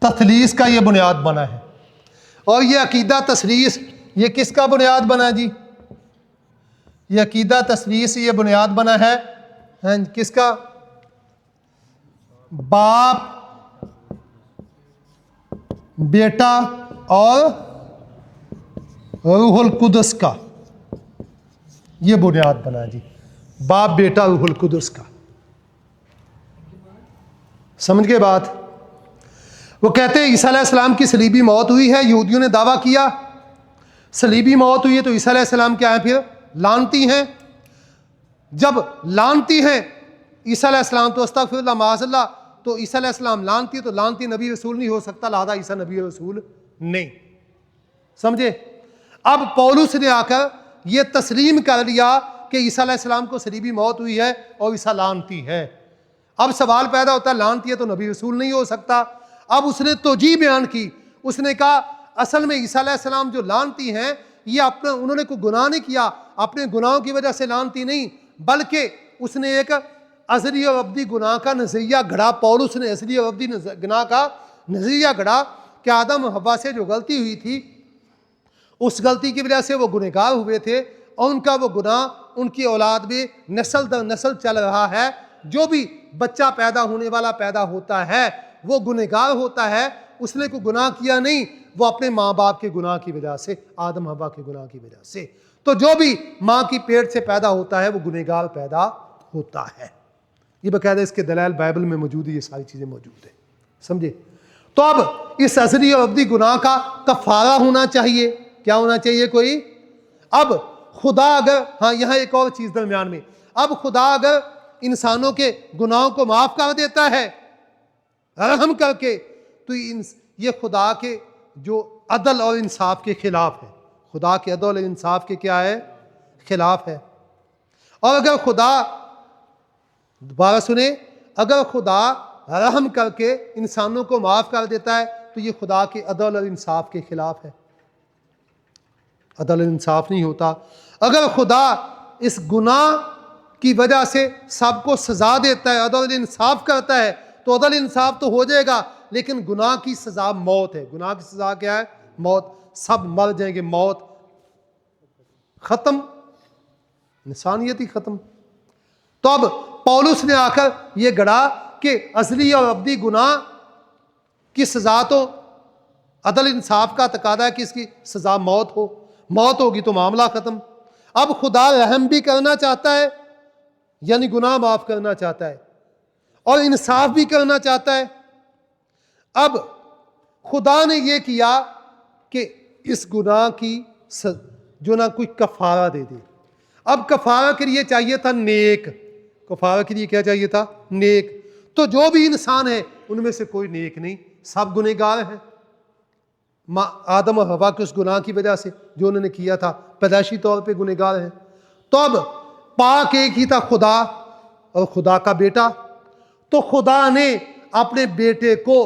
तसलीस का ये बुनियाद बना है। और ये अकीदा तसलीस, ये किसका बुनियाद बना है जी? ये अकीदा तस्वीर से ये बुनियाद बना है किसका? बाप, बेटा और रूहुल कुदस का। ये बुनियाद बना जी, बाप, बेटा, रूहुल कुदस का। समझ गए बात? वो कहते हैं ईसा अलैहिस्सलाम की सलीबी मौत हुई है। यहूदियों ने दावा किया सलीबी मौत हुई है तो ईसा अलैहिस्सलाम क्या है? फिर लानती हैं। जब लानती हैं ईसा अलैहिस्सलाम तो अस्तगफिरुल्लाह माअज़ल्लाह, तो ईसा अलैहिस्सलाम लानती है तो लानती नबी रसूल नहीं हो सकता, लिहाजा ईसा नबी रसूल नहीं। समझे? अब पौलुस ने आकर यह तस्लीम कर लिया कि ईसा अलैहिस्सलाम को सलीबी मौत हुई है और ईसा लानती है। अब सवाल पैदा होता है लानती है तो नबी रसूल नहीं हो सकता। अब उसने तोजी बयान की, उसने कहा असल में ईसा अलैहिस्सलाम जो लानती हैं ये अपना उन्होंने कोई गुनाह नहीं किया, अपने गुनाहों की वजह से लानती नहीं, बल्कि उसने एक अज़ली और अब्दी गुनाह का नज़रिया गढ़ा। पौलुस ने अज़ली और अब्दी गुनाह का नज़रिया गढ़ा कि आदम और हव्वा से जो गलती हुई थी उस गलती की वजह से वो गुनहगार हुए थे और उनका वो गुनाह उनकी औलाद में नस्ल दर नस्ल चल रहा है। जो भी बच्चा पैदा होने वाला पैदा होता है वो गुनहगार होता है। उसने कोई गुनाह किया नहीं, वो अपने माँ बाप के गुनाह की वजह से, आदम हव्वा के गुनाह की वजह से। तो जो भी माँ की पेट से पैदा होता है वो गुनहगार पैदा होता है। ये बकायदा इसके दलाल बाइबल में मौजूद है, ये सारी चीज़ें मौजूद है। समझे? तो अब इस अज़ली और अब्दी गुनाह का कफ़ारा होना चाहिए। क्या होना चाहिए? कोई अब खुदा अगर, हाँ यहाँ एक और चीज़ दरमियान में, अब खुदा अगर इंसानों के गुनाहों को माफ़ कर देता है रहम करके, तो ये खुदा के जो अदल और इंसाफ के खिलाफ है। खुदा के अदल और इंसाफ के क्या है? खिलाफ है। और अगर खुदा, दोबारा सुने, अगर खुदा रहम करके इंसानों को माफ़ कर देता है तो ये खुदा के अदल और इंसाफ के खिलाफ है। अदल और इंसाफ नहीं होता। अगर खुदा इस गुनाह की वजह से सबको सज़ा देता है, अदल और इंसाफ करता है, तो अदल इंसाफ तो हो जाएगा, लेकिन गुनाह की सज़ा मौत है। गुनाह की सज़ा क्या है? मौत। सब मर जाएंगे, मौत ख़त्म, इंसानियत ही ख़त्म। तो अब पौलुस ने आकर ये गढ़ा कि अज़ली और अब्दी गुनाह की सज़ा तो अदल इंसाफ का तकादा है कि इसकी सज़ा मौत हो, मौत होगी तो मामला ख़त्म। अब खुदा रहम भी करना चाहता है, यानी गुनाह माफ़ करना चाहता है, और इंसाफ भी करना चाहता है। अब खुदा ने यह किया कि इस गुनाह की जो ना कोई कफ़ारा दे दे। अब कफ़ारा के लिए चाहिए था नेक, कफ़ारा के लिए क्या चाहिए था? नेक। तो जो भी इंसान है उनमें से कोई नेक नहीं, सब गुनहगार हैं। आदम और हवा के उस गुनाह की वजह से जो उन्होंने किया था, पैदाइशी तौर पे गुनहगार हैं। तो अब पाक एक ही था, खुदा और खुदा का बेटा। तो खुदा ने अपने बेटे को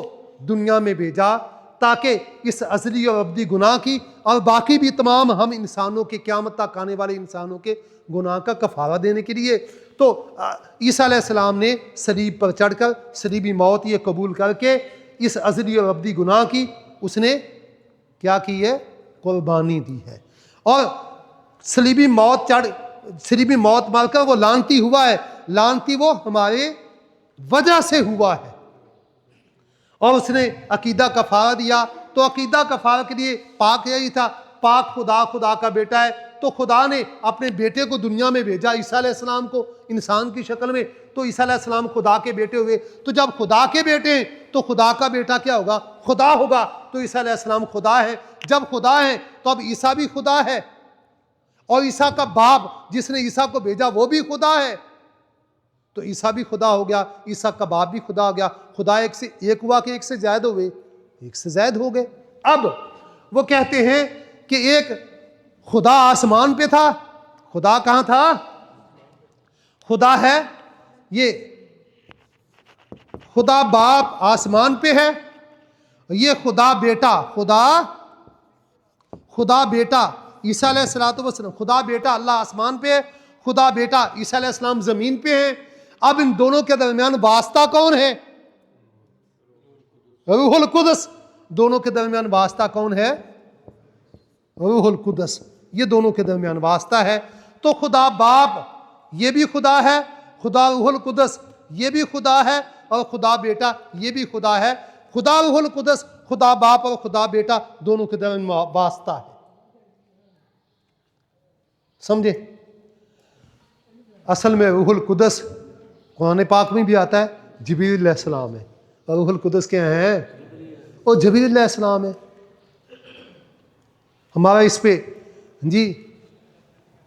दुनिया में भेजा ताकि इस अज़ली और अब्दी गुनाह की और बाकी भी तमाम हम इंसानों के, क़यामत तक आने वाले इंसानों के गुनाह का कफ़ारा देने के लिए। तो ईसा अलैहिस्सलाम ने सलीब पर चढ़कर सलीबी मौत ये कबूल करके इस अज़ली और अब्दी गुनाह की उसने क्या की है? कुर्बानी दी है। और सलीबी मौत मारकर वो लानती हुआ है। लानती वो हमारे वजह से हुआ है। और उसने अकीदा कफ़ारा दिया। तो अकीदा कफ़ारा के लिए पाक यही था, पाक खुदा, खुदा का बेटा है। तो खुदा ने अपने बेटे को दुनिया में भेजा, ईसा अलैहिस्सलाम को, इंसान की शक्ल में। तो ईसा अलैहिस्सलाम खुदा के बेटे हुए। तो जब खुदा के बेटे हैं तो खुदा का बेटा क्या होगा? खुदा होगा। तो ईसा अलैहिस्सलाम खुदा है। जब खुदा है तो अब ईसा भी खुदा है, और ईसा का बाप जिसने ईसा को भेजा वो भी खुदा है। तो ईसा भी खुदा हो गया, ईसा का बाप भी खुदा हो गया। खुदा एक से एक हुआ कि एक से ज़्यादा हुए? एक से ज़्यादा हो गए। अब वो कहते हैं कि एक खुदा आसमान पे था। खुदा कहाँ था? खुदा है, ये खुदा बाप आसमान पे है, ये खुदा बेटा, खुदा बेटा ईसा अलैहिस्सलाम, खुदा बेटा अल्लाह आसमान पे है, खुदा बेटा ईसा अलैहिस्सलाम ज़मीन पे है। अब इन दोनों के दरमियान वास्ता कौन है? रूहुल कुदस। दोनों के दरमियान वास्ता कौन है? रूहुल कुदस। ये दोनों के दरमियान वास्ता है। तो खुदा बाप ये भी खुदा है, खुदा रूहुल कुदस ये भी खुदा है, और खुदा बेटा ये भी खुदा है। खुदा रूहुल कुदस, खुदा बाप और खुदा बेटा दोनों के दरमियान वास्ता है। समझे? असल में रूहुल कुदस कुरान पाक में भी आता है जिब्रील अलैहिस्सलाम है, और रूहुल कुदस क्या है? वो जिब्रील अलैहिस्सलाम है। हमारा इस पे जी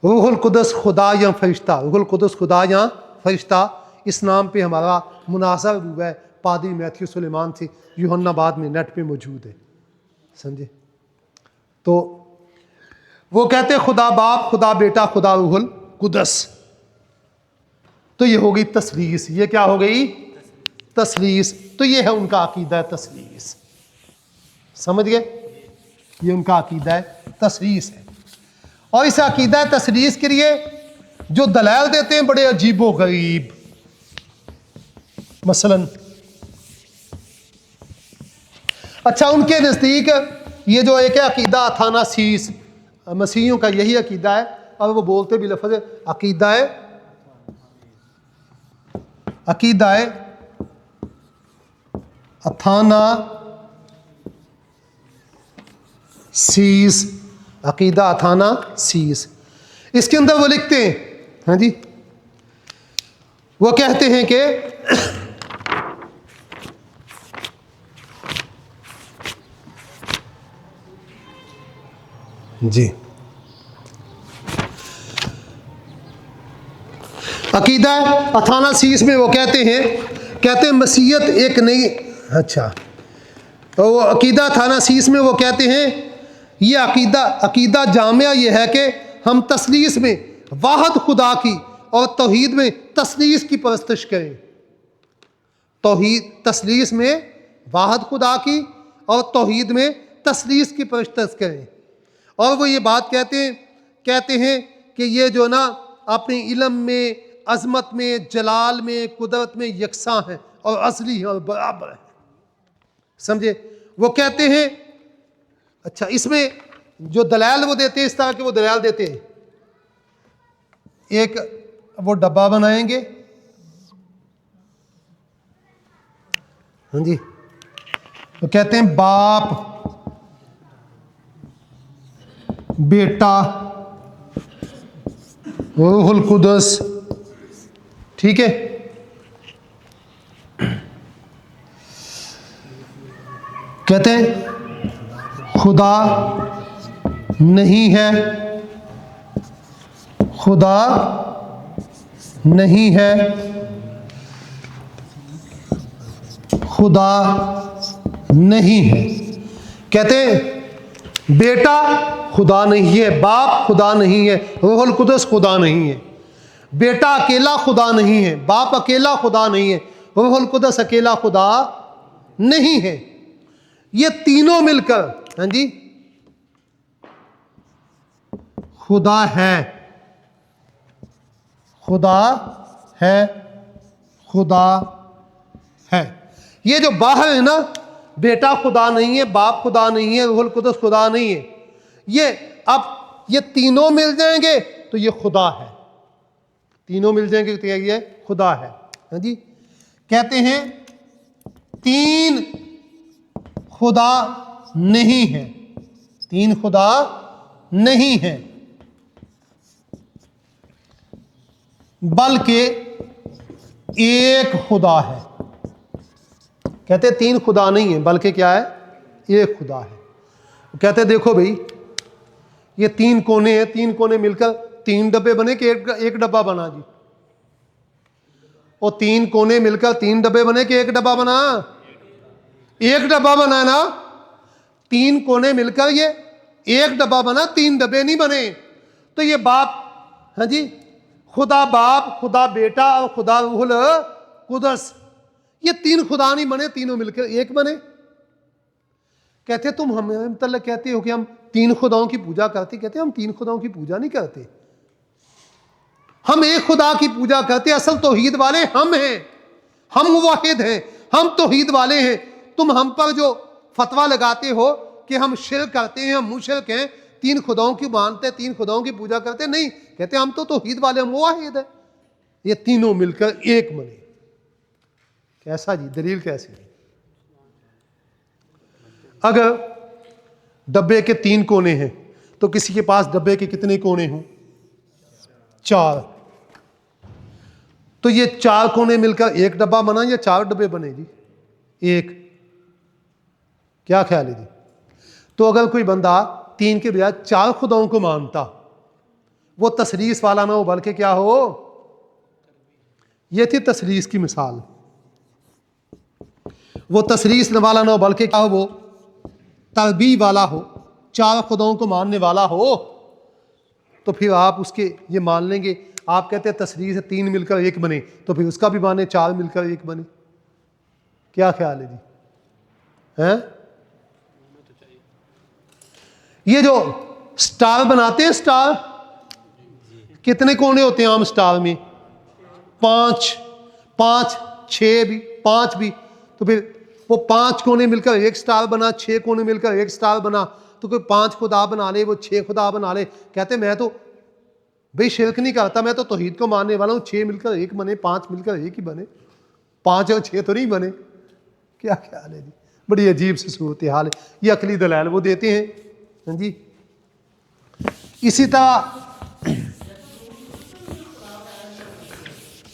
रूहुल कुदस खुदा या फरिश्ता, रूहुल कुदस खुदा या फरिश्ता, इस नाम पे हमारा मुनाज़र हुआ है पादरी मैथ्यू सुलेमान से, यूहन्नाबाद में नेट पे मौजूद है। समझे? तो वो कहते हैं खुदा बाप, खुदा बेटा, खुदा रूहुल कुदस। तो ये हो गई तसलीस। ये क्या हो गई? तसलीस। तो ये है उनका अकीदा तसलीस। समझ गए? ये उनका अकीदा तसलीस है। और इस अकीदा तसलीस के लिए जो दलाल देते हैं बड़े अजीबो गरीब। मसलन अच्छा, उनके नज़दीक ये जो एक अकीदा अथानासीस, मसीहियों का यही अकीदा है, और वो बोलते भी लफ्ज़ अकीदा अथानासीस, अकीदा अथानासीस। इसके अंदर वो लिखते हैं, हाँ जी, वो कहते हैं कि जी अकीदा अथानासीस में वो कहते हैं मसीहत एक नई, अच्छा, तो वो अकीदा अथानासीस में वो कहते हैं ये अकीदा जामिया ये है कि हम तसलीस में वाहद खुदा की और तौहीद में तसलीस की परस्तिश करें। तसलीस में वाहद खुदा की और तौहीद में तसलीस की परस्तिश करें। और वो ये बात कहते हैं कि ये जो ना अपने इल्म में, अज़मत में, जलाल में, कुदरत में यकसां हैं और असली हैं और बराबर हैं। समझे? वो कहते हैं, अच्छा, इसमें जो दलाल वो देते हैं, इस तरह के वो दलाल देते हैं, एक वो डब्बा बनाएंगे, हाँ जी, तो कहते हैं बाप, बेटा, रूहुल कुदस, ठीक है। कहते हैं खुदा नहीं है, खुदा नहीं है, खुदा नहीं है। कहते हैं बेटा खुदा नहीं है, बाप खुदा नहीं है, रूहुल कुदस खुदा नहीं है। बेटा अकेला खुदा नहीं है, बाप अकेला खुदा नहीं है, रूहुल कुदस अकेला खुदा नहीं है। ये तीनों मिलकर, हाँ जी, खुदा है, खुदा है, खुदा है। ये जो बाहर है ना, बेटा खुदा नहीं है, बाप खुदा नहीं है, रूहुल कुदस खुदा नहीं है, ये अब ये तीनों मिल जाएंगे तो ये खुदा है। तीनों मिल जाएंगे तो ये खुदा है। हाँ जी, कहते हैं तीन खुदा नहीं है, तीन खुदा नहीं है, बल्कि एक खुदा है। कहते हैं तीन खुदा नहीं है, बल्कि क्या है? एक खुदा है। कहते हैं देखो भाई, ये तीन कोने हैं, तीन कोने मिलकर तीन डब्बे बने कि एक डब्बा बना जी? और तीन कोने मिलकर तीन डब्बे बने कि एक डब्बा बना? एक डब्बा बना ना। तीन कोने मिलकर ये एक डब्बा बना, तीन डब्बे नहीं बने। तो ये बाप, हाँ जी, खुदा बाप, खुदा बेटा और खुदा रूहुल कुदस, ये तीन खुदा नहीं बने, तीनों मिलकर एक बने। कहते तुम हमें मतलब कहते हो कि हम तीन खुदाओं की पूजा करते। कहते हम तीन खुदाओं की पूजा नहीं करते, हम एक खुदा की पूजा करते। असल तौहीद वाले हम हैं, हम मुवाहिद हैं, हम तौहीद वाले हैं। तुम हम पर जो फतवा लगाते हो कि हम शिर्क करते हैं, हम मुशरिक हैं, तीन खुदाओं की मानते, तीन खुदाओं की पूजा करते, नहीं, कहते हम तो तौहीद वाले, हम वाहिद है। ये तीनों मिलकर एक बने। कैसा जी, दलील कैसी है? अगर डब्बे के 3 कोने हैं तो किसी के पास डब्बे के कितने कोने हों? 4। तो ये 4 कोने मिलकर एक डब्बा बना या 4 डब्बे बने जी? एक। क्या ख्याल है जी? तो अगर कोई बंदा 3 के बजाय 4 खुदाओं को मानता, वो तसरीस वाला ना हो बल्कि क्या हो? ये थी तसरीस की मिसाल। वो तसरीस वाला ना हो बल्कि क्या हो? वो तरबी वाला हो, 4 खुदाओं को मानने वाला हो, तो फिर आप उसके ये मान लेंगे। आप कहते हैं तसरीस 3 मिलकर एक बने, तो फिर उसका भी माने 4 मिलकर एक बने। क्या ख्याल है जी? हैं? ये जो स्टार बनाते हैं, स्टार कितने कोने होते हैं आम स्टार में? 5, 5, 6 भी, 5 भी। तो फिर वो 5 कोने मिलकर एक स्टार बना, 6 कोने मिलकर एक स्टार बना। तो कोई 5 खुदा बना ले, वो 6 खुदा बना ले। कहते मैं तो भाई शिरक नहीं करता, मैं तो तौहीद को मानने वाला हूँ। 6 मिलकर एक बने, 5 मिलकर एक ही बने, 5 और 6 तो नहीं बने। क्या ख्याल है जी? बड़ी अजीब सी सूरत हाल है। ये अकली दलाल वो देते हैं। हाँ जी। इसी तरह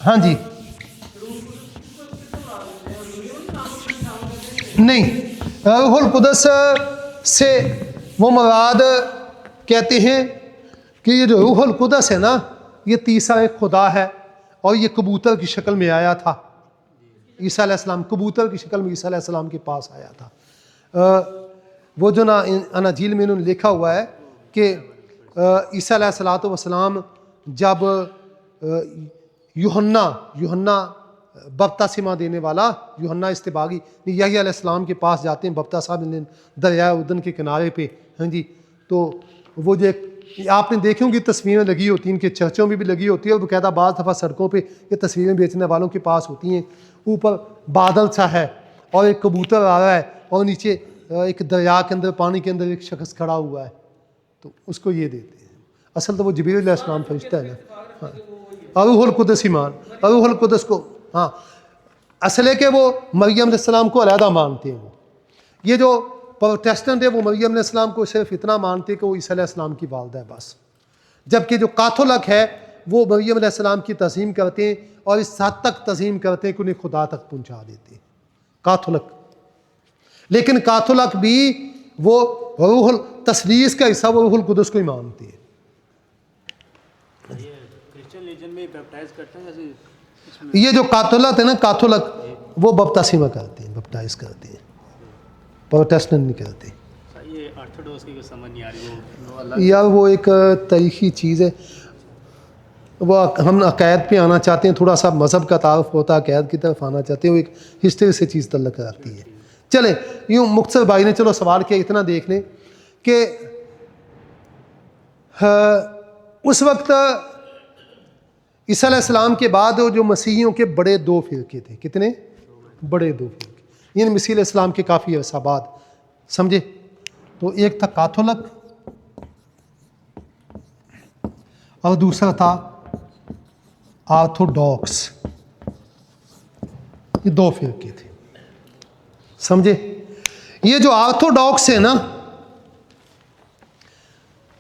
हाँ जी, नहीं, रूहुल कुदस से वो मुराद कहते हैं कि ये जो रूहुल कुदस है ना, ये तीसरा एक खुदा है और ये कबूतर की शक्ल में आया था। ईसा अलैहिस्सलाम कबूतर की शक्ल में ईसा अलैहिस्सलाम के पास आया था। वो जो ना अनाजील में इन्होंने लिखा हुआ है कि ईसा अलैहिस्सलाम जब यूहन्ना बपतिस्मा देने वाला यूहन्ना इस्तिबागी यहया अलैहिस्सलाम के पास जाते हैं बपतिस्मा मिलने दरिया उर्दन के किनारे पे। हाँ जी। तो वो जो आपने देखी होंगी तस्वीरें लगी होती हैं, इनके चर्चों में भी लगी होती है और बाकायदा बाज़ दफ़ा सड़कों पे ये तस्वीरें बेचने वालों के पास होती हैं। ऊपर बादल सा है और एक कबूतर आ रहा है और नीचे एक दरिया के अंदर, पानी के अंदर एक शख्स खड़ा हुआ है, तो उसको ये देते हैं। असल तो वो जिब्रील अलैहिस्सलाम फरिश्ता है ना। हाँ, रूहुल कुदस ईमान, रूहुल कुदस को, हाँ, असल है कि वो मरियम अलैहिस्सलाम को अलहदा मानते हैं। ये जो प्रोटेस्टेंट है वो मरियम अलैहिस्सलाम को सिर्फ इतना मानते हैं कि वो ईसा अलैहिस्सलाम की वालदा है बस। जबकि जो कैथोलिक है वो मरियम अलैहिस्सलाम की तज़ीम करते हैं और इस हद तक तज़ीम करते हैं कि उन्हें खुदा तक पहुँचा देते हैं कैथोलिक। लेकिन कैथोलिक भी वो रूहुल तसलीस का हिस्सा, वो रूहुल कुदस को ही मानते हैं। क्रिश्चियन रिलीजन में बैप्टाइज करते हैं जैसे ये जो कैथोलिक है ना, कैथोलिक वो बपतिस्मा करते हैं, बैप्टाइज करते हैं, प्रोटेस्टेंट नहीं करते। ये ऑर्थोडॉक्स की समझ नहीं आ रही, वो अलग यार वो एक तारीखी चीज़ है। वो हम अकायद पे आना चाहते हैं, थोड़ा सा मज़हब का तारुफ होता है, अकायद की तरफ आना चाहते हैं, वो एक हिस्ट्री से चीज़ तल्लक रखती है। चले यूँ मुख्तसर भाई ने चलो सवाल किया, इतना देख लें कि उस वक्त ईसा अलैहिस्सलाम के बाद जो मसीहियों के बड़े 2 फ़िरके थे। कितने बड़े 2 फ़िरके? इन मसीह अलैहिस्सलाम के काफ़ी अर्सा बाद, समझे? तो एक था कैथोलिक और दूसरा था ऑर्थोडॉक्स। ये 2 फ़िरके थे, समझे? ये जो ऑर्थोडॉक्स है ना,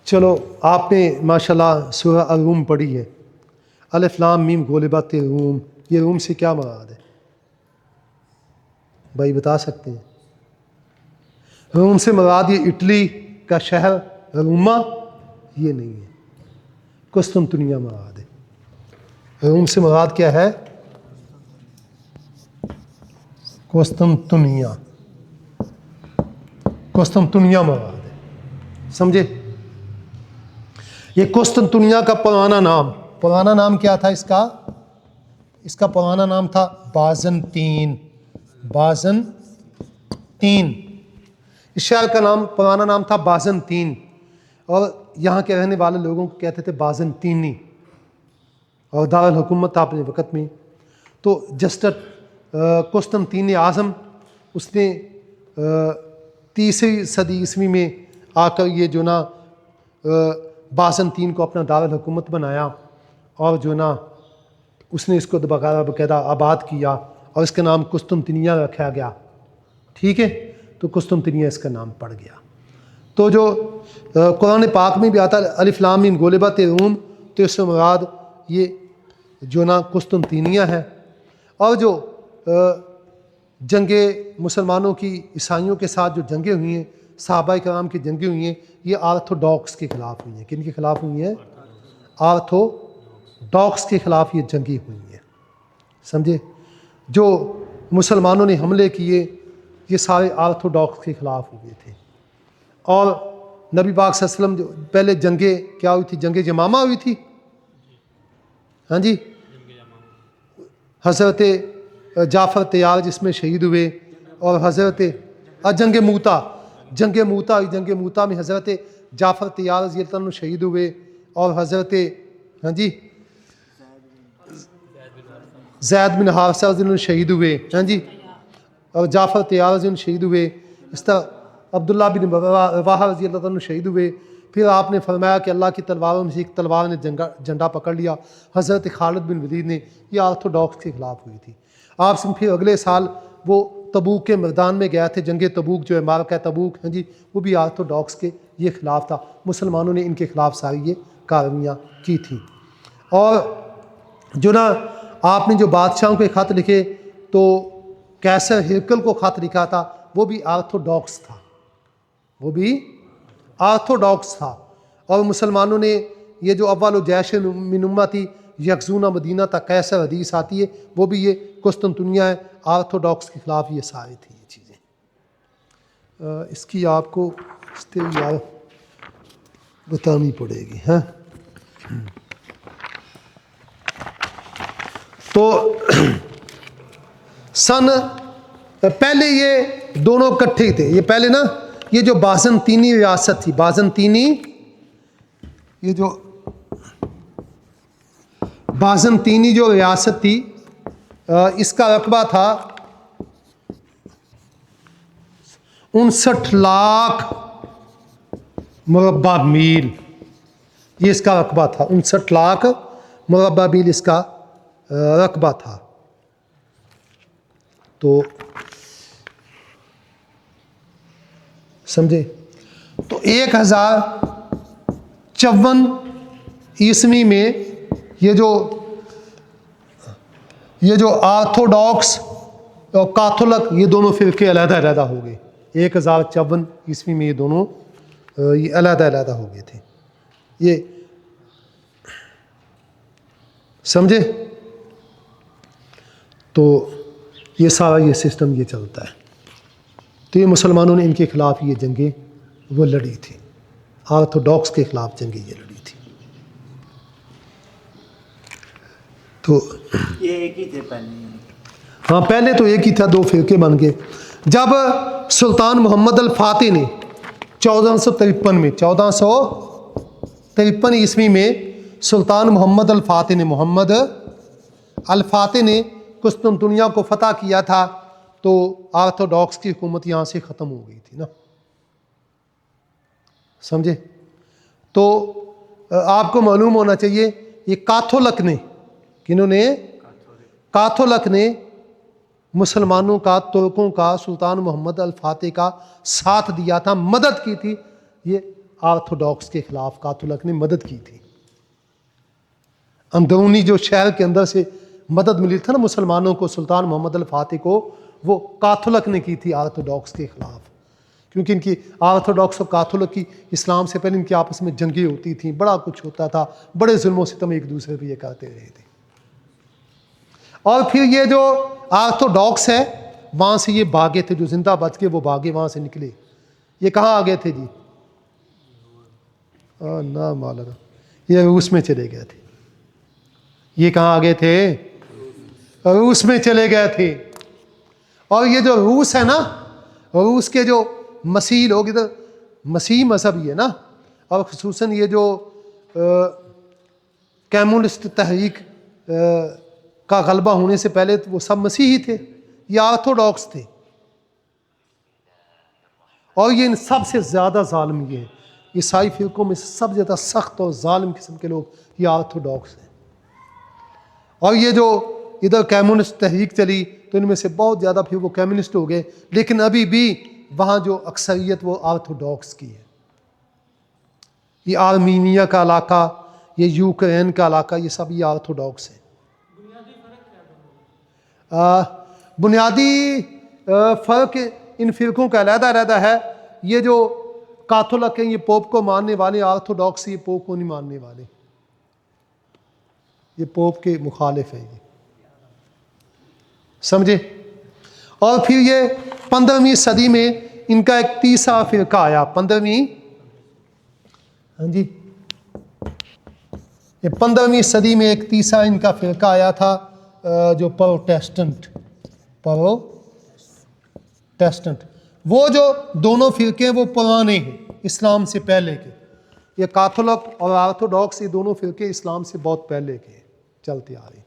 चलो आपने माशाल्लाह सूरह अल-रूम पढ़ी है, अलिफ लाम मीम गुलिबत रूम। ये रूम से क्या मुराद है भाई, बता सकते हैं? रूम से मुराद ये इटली का शहर रोमा ये नहीं है, कुस्तुनतुनिया मुराद है। रूम से मुराद क्या है? कुस्तुनतुनिया, कुस्तुनतुनिया मुराद है, समझे? ये कुस्तुनतुनिया का पुराना नाम क्या था इसका? इसका पुराना नाम था बाज़ंतीन। इस शहर का नाम, पुराना नाम था बाज़ंतीन, और यहाँ के रहने वाले लोगों को कहते थे बाज़ंतीनी, और दारुल हुकूमत था अपने वक़्त में। तो जस्टिस कुस्तुनतीन आज़म, उसने 3वीं सदी ईस्वी में आकर ये जो ना बाज़ंतीन को अपना दारुल हुकूमत बनाया और जो ना उसने इसको बाकायदा आबाद किया और इसका नाम कुस्तुनतिनिया रखा गया। ठीक है, तो कुस्तुनतिनिया इसका नाम पड़ गया। तो जो कुरान पाक में भी आता है अलिफ लाम मीम गुलिबत रूम, तो इससे मुराद ये जो ना कुस्तुनतिनिया है। और जो जंगे मुसलमानों की ईसाइयों के साथ जो जंगें हुई हैं, सहाबा कराम की जंगें हुई हैं, ये आर्थोडॉक्स के ख़िलाफ़ हुई हैं। किन के ख़िलाफ़ हुई हैं? आर्थोडॉक्स के ख़िलाफ़ ये जंगें हुई हैं, समझे। जो मुसलमानों ने हमले किए ये सारे आर्थोडॉक्स के ख़िलाफ़ हुए थे। और नबी पाक सल्लल्लाहु अलैहि वसल्लम जो पहले जंगें क्या हुई थी? जंगे जमामा हुई थी, हाँ जी। हज़रत जाफ़र तैयार जिसमें शहीद हुए, और हज़रत जंग मूता हुई। जंग मूता में हज़रत जाफ़र तैयार रज़ी अल्लाह अन्हु शहीद हुए, और हज़रत हाँ जी ज़ैद बिन हारिसा रज़ी अल्लाह अन्हु शहीद हुए, हाँ जी। और जाफ़र तैयार रज़ी अल्लाह शहीद हुए। इस तरह अब्दुल्ला बिन रवाहा रज़ी अल्लाह अन्हु शहीद हुए। फिर आपने फरमाया कि अल्लाह की तलवारों में से एक तलवार ने झंडा पकड़ लिया, हज़रत खालिद बिन वलीद ने। ये आर्थोडॉक्स के ख़िलाफ़ हुई थी। आप फिर अगले साल वो तबूक के मैदान में गया थे, जंग तबूक जो है मारका तबूक, हाँ जी, वो भी आर्थोडॉक्स के ये ख़िलाफ़ था। मुसलमानों ने इनके ख़िलाफ़ सारी ये कार्रवाइयाँ की थी। और जो ना आपने जो बादशाहों के ख़त लिखे, तो कैसर हिरकल को ख़त लिखा था, वो भी आर्थोडॉक्स था, वो भी आर्थोडॉक्स था। और मुसलमानों ने ये जो अव्वल जैश मिन उम्मती यकज़ूना मदीना तक कैसर हदीस आती है, वो भी ये कुस्तुनतुनिया है, आर्थोडॉक्स के ख़िलाफ़ ये सारी थी ये चीज़ें। इसकी आपको यार बतानी पड़ेगी, हैं। तो सन पहले ये दोनों इकट्ठे थे। ये पहले ना ये जो बाज़ंतीनी रियासत थी, बाज़ंतीनी, ये जो बाज़ंतीनी जो रियासत थी, इसका रकबा था 59 लाख मुरब्बा मील। ये इसका रकबा था, 59 लाख मुरब्बा मील इसका रकबा था। तो समझे। तो 1054 ईस्वी में ये जो आर्थोडॉक्स और कैथोलिक ये दोनों फ़िरके अलग-अलग हो गए। 1054 ईस्वी में ये दोनों ये अलग-अलग हो गए थे, ये समझे। तो ये सारा ये सिस्टम ये चलता है। तो ये मुसलमानों ने इनके ख़िलाफ़ ये जंगें वो लड़ी थी, आर्थोडॉक्स के ख़िलाफ़ जंगें ये लड़ी थी। तो ये एक ही थे पहले? हाँ, पहले तो एक ही था, दो फ़िरके बन गए। जब सुल्तान मोहम्मद अल फ़ातिह ने 1453 ईस्वी में सुल्तान मोहम्मद अल फ़ातिह ने कुस्तुनतुनिया को फ़तह किया था, तो आर्थोडॉक्स की हुकूमत यहाँ से ख़त्म हो गई थी ना, समझे। तो आपको मालूम होना चाहिए ये कैथोलिक ने, किन्होंने? कैथोलिक ने मुसलमानों का, तुर्कों का, सुल्तान मोहम्मद अल फ़ातिह का साथ दिया था, मदद की थी। ये आर्थोडॉक्स के ख़िलाफ़ कैथोलिक ने मदद की थी। अंदरूनी जो शहर के अंदर से मदद मिली थी ना मुसलमानों को, सुल्तान मोहम्मद अल फ़ातिह को, वो कैथोलिक ने की थी आर्थोडॉक्स के ख़िलाफ़। क्योंकि इनकी आर्थोडॉक्स और कैथोलिक की इस्लाम से पहले इनकी आपस में जंगें होती थी, बड़ा कुछ होता था, बड़े जुल्म सितम एक दूसरे पर ये करते रहे थे। और फिर ये जो आर्थोडॉक्स है वहाँ से ये भागे थे, जो जिंदा बच के वो भागे वहाँ से निकले। ये कहाँ आ गए थे जी? ना मालूम, ये रूस में चले गए थे। ये कहाँ आ गए थे? रूस में चले गए थे। और ये जो रूस है ना, रूस के जो मसीह लोग, इधर मसीह मजहब ही है ना, और ख़ुसूसन ये जो कम्युनिस्ट तहरीक का गलबा होने से पहले तो वो सब मसीही थे, ये आर्थोडॉक्स थे। और ये इन सबसे ज़्यादा ज़ालिम ये हैं, ईसाई फिरकों में सबसे ज़्यादा सख्त और जालिम किस्म के लोग ये ऑर्थोडॉक्स हैं। और ये जो इधर कम्युनिस्ट तहरीक चली तो इनमें से बहुत ज़्यादा फिर वो कम्युनिस्ट हो गए, लेकिन अभी भी वहाँ जो अक्सरियत वो ऑर्थोडॉक्स की है। ये आर्मीनिया का इलाका, ये यूक्रेन का इलाका, ये सब ये ऑर्थोडॉक्स है। बुनियादी फ़र्क इन फ़िरकों का अलग-अलग है। ये जो कैथोलिक हैं ये पोप को मानने वाले, ऑर्थोडॉक्स ये पोप को नहीं मानने वाले, ये पोप के मुखालिफ हैं, ये समझे। और फिर ये 15वीं सदी में इनका एक तीसरा फ़िरका आया। 15वीं, हाँ जी, ये 15वीं सदी में एक तीसरा इनका फ़िरका आया था, जो प्रोटेस्टेंट। वो जो दोनों फ़िरके वो पुराने हैं, इस्लाम से पहले के। ये कैथोलिक और ऑर्थोडॉक्स ये दोनों फ़िरके इस्लाम से बहुत पहले के चलते आ रहे हैं।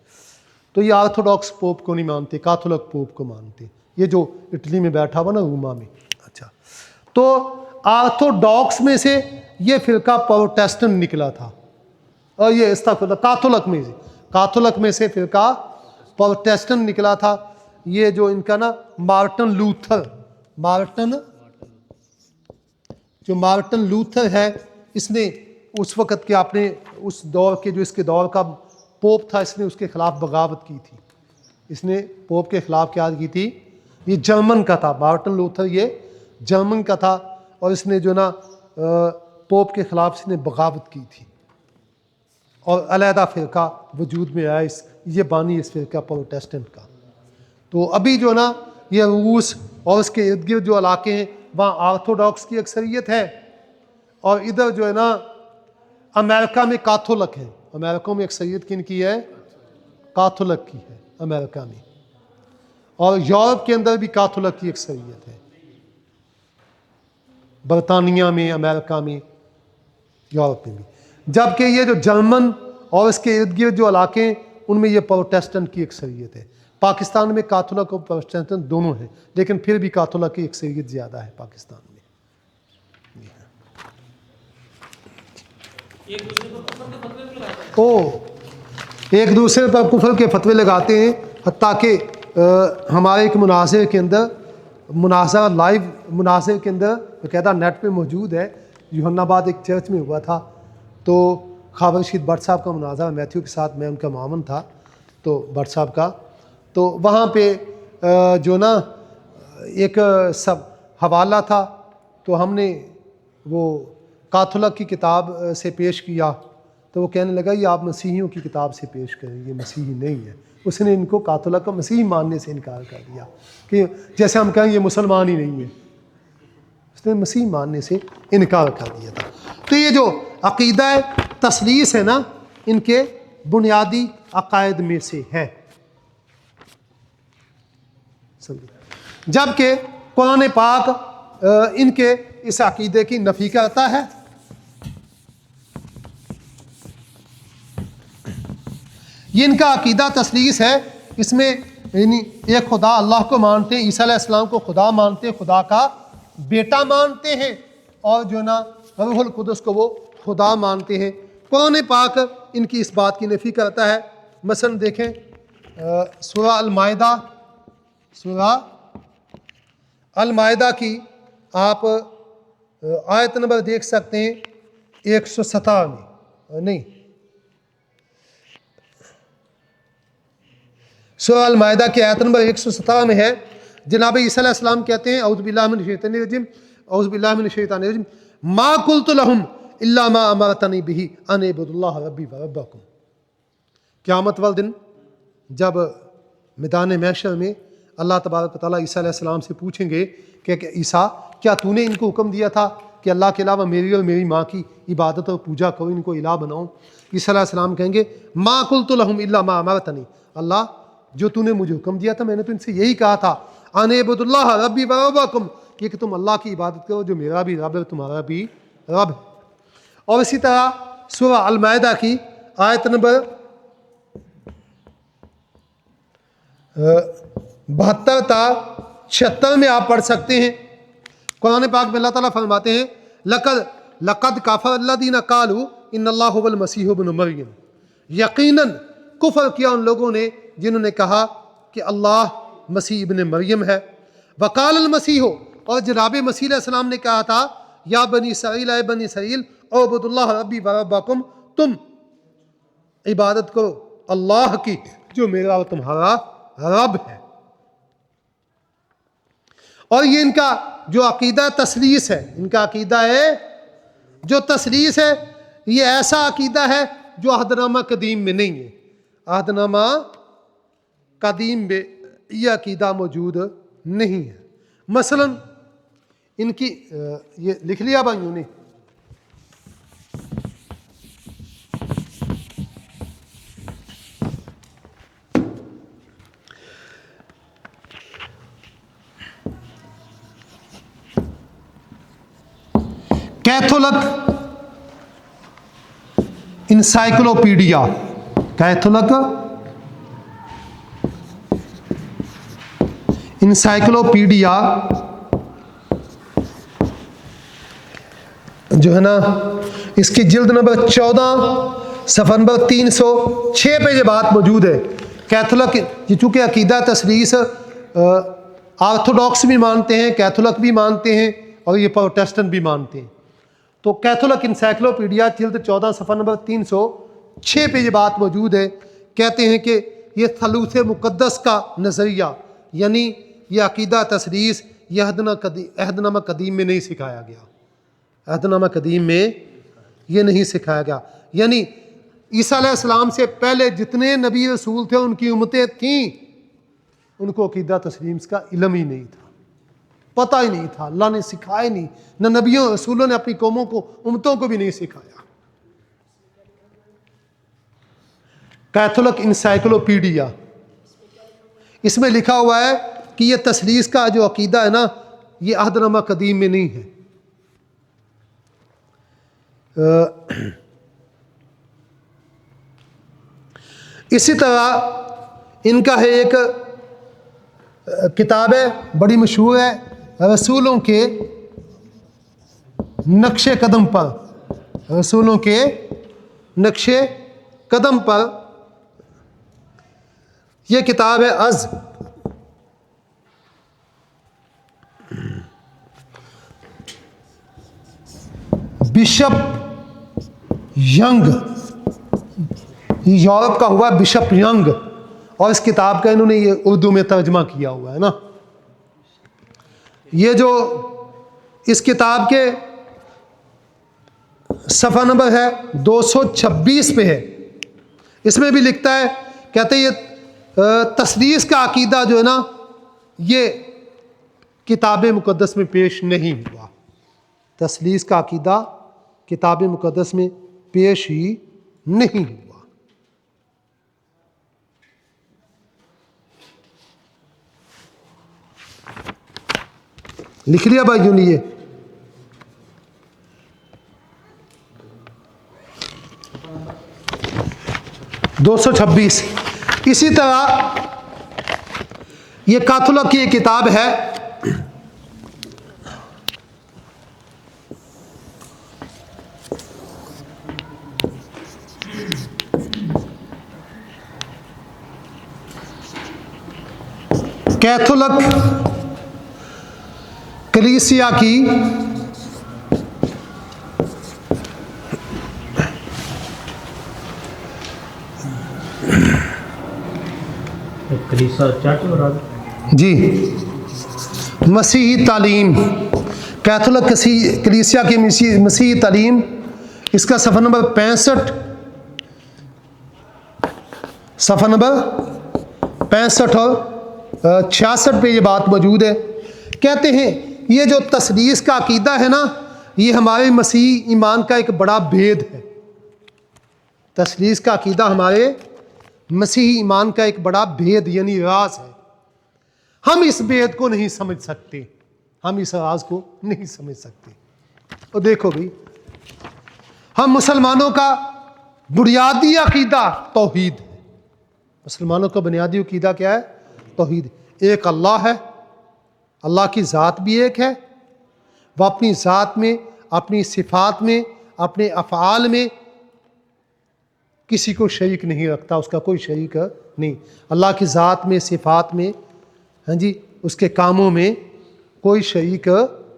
तो ये ऑर्थोडॉक्स पोप को नहीं मानते, कैथोलिक पोप को मानते। ये जो इटली में बैठा हुआ ना, रोमा में। अच्छा, तो ऑर्थोडॉक्स में से ये फ़िरका प्रोटेस्टेंट निकला था, और ये कैथोलिक में से फ़िरका प्रोटेस्टेंट निकला था। ये जो इनका ना मार्टिन लूथर है, इसने उस वक़्त के आपने उस दौर के जो इसके दौर का पोप था, इसने उसके ख़िलाफ़ बगावत की थी। इसने पोप के ख़िलाफ़ क्या की थी? ये जर्मन का था, मार्टिन लूथर ये जर्मन का था, और इसने जो ना पोप के ख़िलाफ़ इसने बगावत की थी, और अलहदा फ़िरका वजूद में आया। ये बानी इस फ़िरका प्रोटेस्टेंट का। तो अभी जो ना ये रूस और उसके इर्द गिर्द जो इलाके हैं वहाँ ऑर्थोडॉक्स की अक्सरियत है, और इधर जो है ना अमेरिका में कैथोलिक है। अमेरिका में अक्सरियत किन की है? कैथोलिक की है अमेरिका में, और यूरोप के अंदर भी कैथोलिक की अक्सरियत है, बरतानिया में, अमेरिका में, यूरोप में भी। जबकि ये जो जर्मन और इसके इर्द गिर्द जो इलाके हैं उनमें ये प्रोटेस्टेंट की अक्सरियत है। पाकिस्तान में कैथोलिक और प्रोटेस्टेंट दोनों हैं, लेकिन फिर भी कैथोलिक की अक्सरियत ज़्यादा है पाकिस्तान में। एक दूसरे पर कुफर के फतवे लगाते हैं। हत्ता कि हमारे एक मुनाज़िर के अंदर, लाइव मुनाज़िर के अंदर बकायदा नेट पे मौजूद है, यूहन्नाबाद एक चर्च में हुआ था। तो ख्वाजा रशीद भट्ट साहब का मुनाज़रा मैथ्यू के साथ, मैं उनका मामन था, तो भट्ट साहब का, तो वहाँ पे जो ना एक सब हवाला था, तो हमने वो कैथोलिक की किताब से पेश किया, तो वो कहने लगा ये आप मसीहियों की किताब से पेश करें, ये मसीही नहीं है। उसने इनको कैथोलिक को मसीही मानने से इनकार कर दिया, कि जैसे हम कहें ये मुसलमान ही नहीं है, उसने मसीह मानने से इनकार कर दिया था। तो ये जो अक़ीदा तसलीस है ना, इनके बुनियादी अक़ायद में से है। जबकि कुरान पाक इनके इस अक़ीदे की नफ़ी करता है। ये इनका अक़ीदा तसलीस है, इसमें यानी एक खुदा अल्लाह को मानते हैं, ईसा अलैहिस्सलाम को खुदा मानते हैं, खुदा का बेटा मानते हैं, और जो ना रूहुल कुदस को वो खुदा मानते हैं। कुरान पाक इनकी इस बात की नफ़ी करता है। मसलन देखें सूरह अल माइदा की आप आयत नंबर देख सकते हैं 117 में, नहीं, सूरह अल माइदा की आयत नंबर 117 में है, जनाब ईसा अलैहिस्सलाम कहते हैं औज़ु बिल्लाहि मिनश शैतानिर रजीम मा कुल्तु लहुम इल्ला मा अमरतनी बिही अन इब्दुल्लाह रब्बी व रब्बकुम। क़यामत वाले दिन जब मैदान महशर में अल्लाह तबारक व तआला ईसा अलैहिस्सलाम से पूछेंगे कि ईसा क्या तूने इनको हुक्म दिया था कि अल्लाह के अलावा मेरी और मेरी माँ की इबादत और पूजा करो, इनको इलाह बनाओ? ईसा अलैहिस्सलाम कहेंगे मा कुल्तु लहुम इल्ला मा अमरतनी, अल्लाह जो तूने मुझे हुक्म दिया था मैंने तो इनसे यही कहा था, अन इब्दुल्लाह रब्बी व रब्बकुम, कि तुम अल्लाह की इबादत करो जो मेरा भी रब है तुम्हारा भी रब है। और इसी तरह सूरह अल माइदा की आयत नंबर 72 ता 76 में आप पढ़ सकते हैं। कुरान पाक में अल्लाह ताला फरमाते हैं लक़द लक़द काफ़र अल्लज़ीना क़ालू इन्नल्लाह हुवल मसीह इब्न मरियम, यकीनन कुफ्र किया उन लोगों ने जिन्होंने कहा कि अल्लाह मसीह इब्न मरियम है। वक़ाल अल मसीह, और जनाब मसीह अलैहिस्सलाम ने कहा था, या बनी इसराईल, ए बनी इसराईल, उबुदुल्लाह रब्बी व रब्बकुम, तुम इबादत करो अल्लाह की जो मेरा और तुम्हारा रब है। और ये इनका जो अकीदा तसलीस है, इनका अकीदा है जो तसलीस है, ये ऐसा अकीदा है जो अहदनामा कदीम में नहीं है। अहदनामा कदीम में यह अकीदा मौजूद नहीं है। मसलन इनकी ये लिख लिया भाइयों ने, कैथोलिक इंसाइक्लोपीडिया, कैथोलिक इंसाइक्लोपीडिया जो है ना, इसकी जिल्द नंबर 14 सफ़ा नंबर 306 पे ये बात मौजूद है। कैथोलिक, ये चूँकि अकीदा तसलीस आर्थोडॉक्स भी मानते हैं, कैथोलिक भी मानते हैं और ये प्रोटेस्टेंट भी मानते हैं। तो कैथोलिक इंसाइक्लोपीडिया जिल्द 14 सफ़ा नंबर 306 पे ये बात मौजूद है। कहते हैं कि ये थलूथ मुक़द्दस का नज़रिया, यानी ये अकीदा तसलीस ये अहदनामा कदीम में नहीं सिखाया गया। अहदनामा कदीम में ये नहीं सिखाया गया, यानी ईसा अलैहिस्सलाम से पहले जितने नबी रसूल थे, उनकी उम्मतें थीं, उनको अकीदा तस्लीम का इल्म ही नहीं था, पता ही नहीं था, अल्लाह ने सिखाया नहीं, न नबियों रसूलों ने अपनी कौमों को, उम्मतों को भी नहीं सिखाया। कैथोलिक इंसाइक्लोपीडिया, इसमें लिखा हुआ है कि यह तसलीस का जो अकीदा है ना, ये अहदनामा कदीम में नहीं है। इसी तरह इनका है एक किताब है, बड़ी मशहूर है, रसूलों के नक्शे कदम पर, रसूलों के नक्शे कदम पर, यह किताब है अज़, बिशप यंग, यूरोप का हुआ बिशप यंग, और इस किताब का इन्होंने ये उर्दू में तर्जमा किया हुआ है ना। ये जो इस किताब के सफ़ा नंबर है 226 पे है, इसमें भी लिखता है, कहते हैं ये तस्लीस का अकीदा जो है ना, ये किताब मुक़द्दस में पेश नहीं हुआ। तस्लीस का अकीदा किताब मुक़द्दस में पेश ही नहीं हुआ। लिख लिया भाई यूं ये, दो 226। इसी तरह ये कैथोलिक की किताब है, कैथोलिक कलीसिया की जी मसीही तालीम, कैथोलिक कलीसिया की मसीही तालीम, इसका सफ़ा नंबर 65, सफ़ा नंबर 65 और 66 पे ये बात मौजूद है। कहते हैं ये जो तस्लीस का अकीदा है ना, ये हमारे मसीही ईमान का एक बड़ा भेद है। तस्लीस का अकीदा हमारे मसीही ईमान का एक बड़ा भेद यानी राज है। हम इस भेद को नहीं समझ सकते, हम इस राज को नहीं समझ सकते। और देखो भाई, हम मुसलमानों का बुनियादी अकीदा तौहीद है। मुसलमानों का बुनियादी अकीदा क्या है? तौहीद। एक अल्लाह है, अल्लाह की ज़ात भी एक है, वह अपनी ज़ात में अपनी सिफात में, अपने अफ़आल में किसी को शरीक नहीं रखता, उसका कोई शरीक नहीं। अल्लाह की ज़ात में, सिफात में, हाँ जी, उसके कामों में कोई शरीक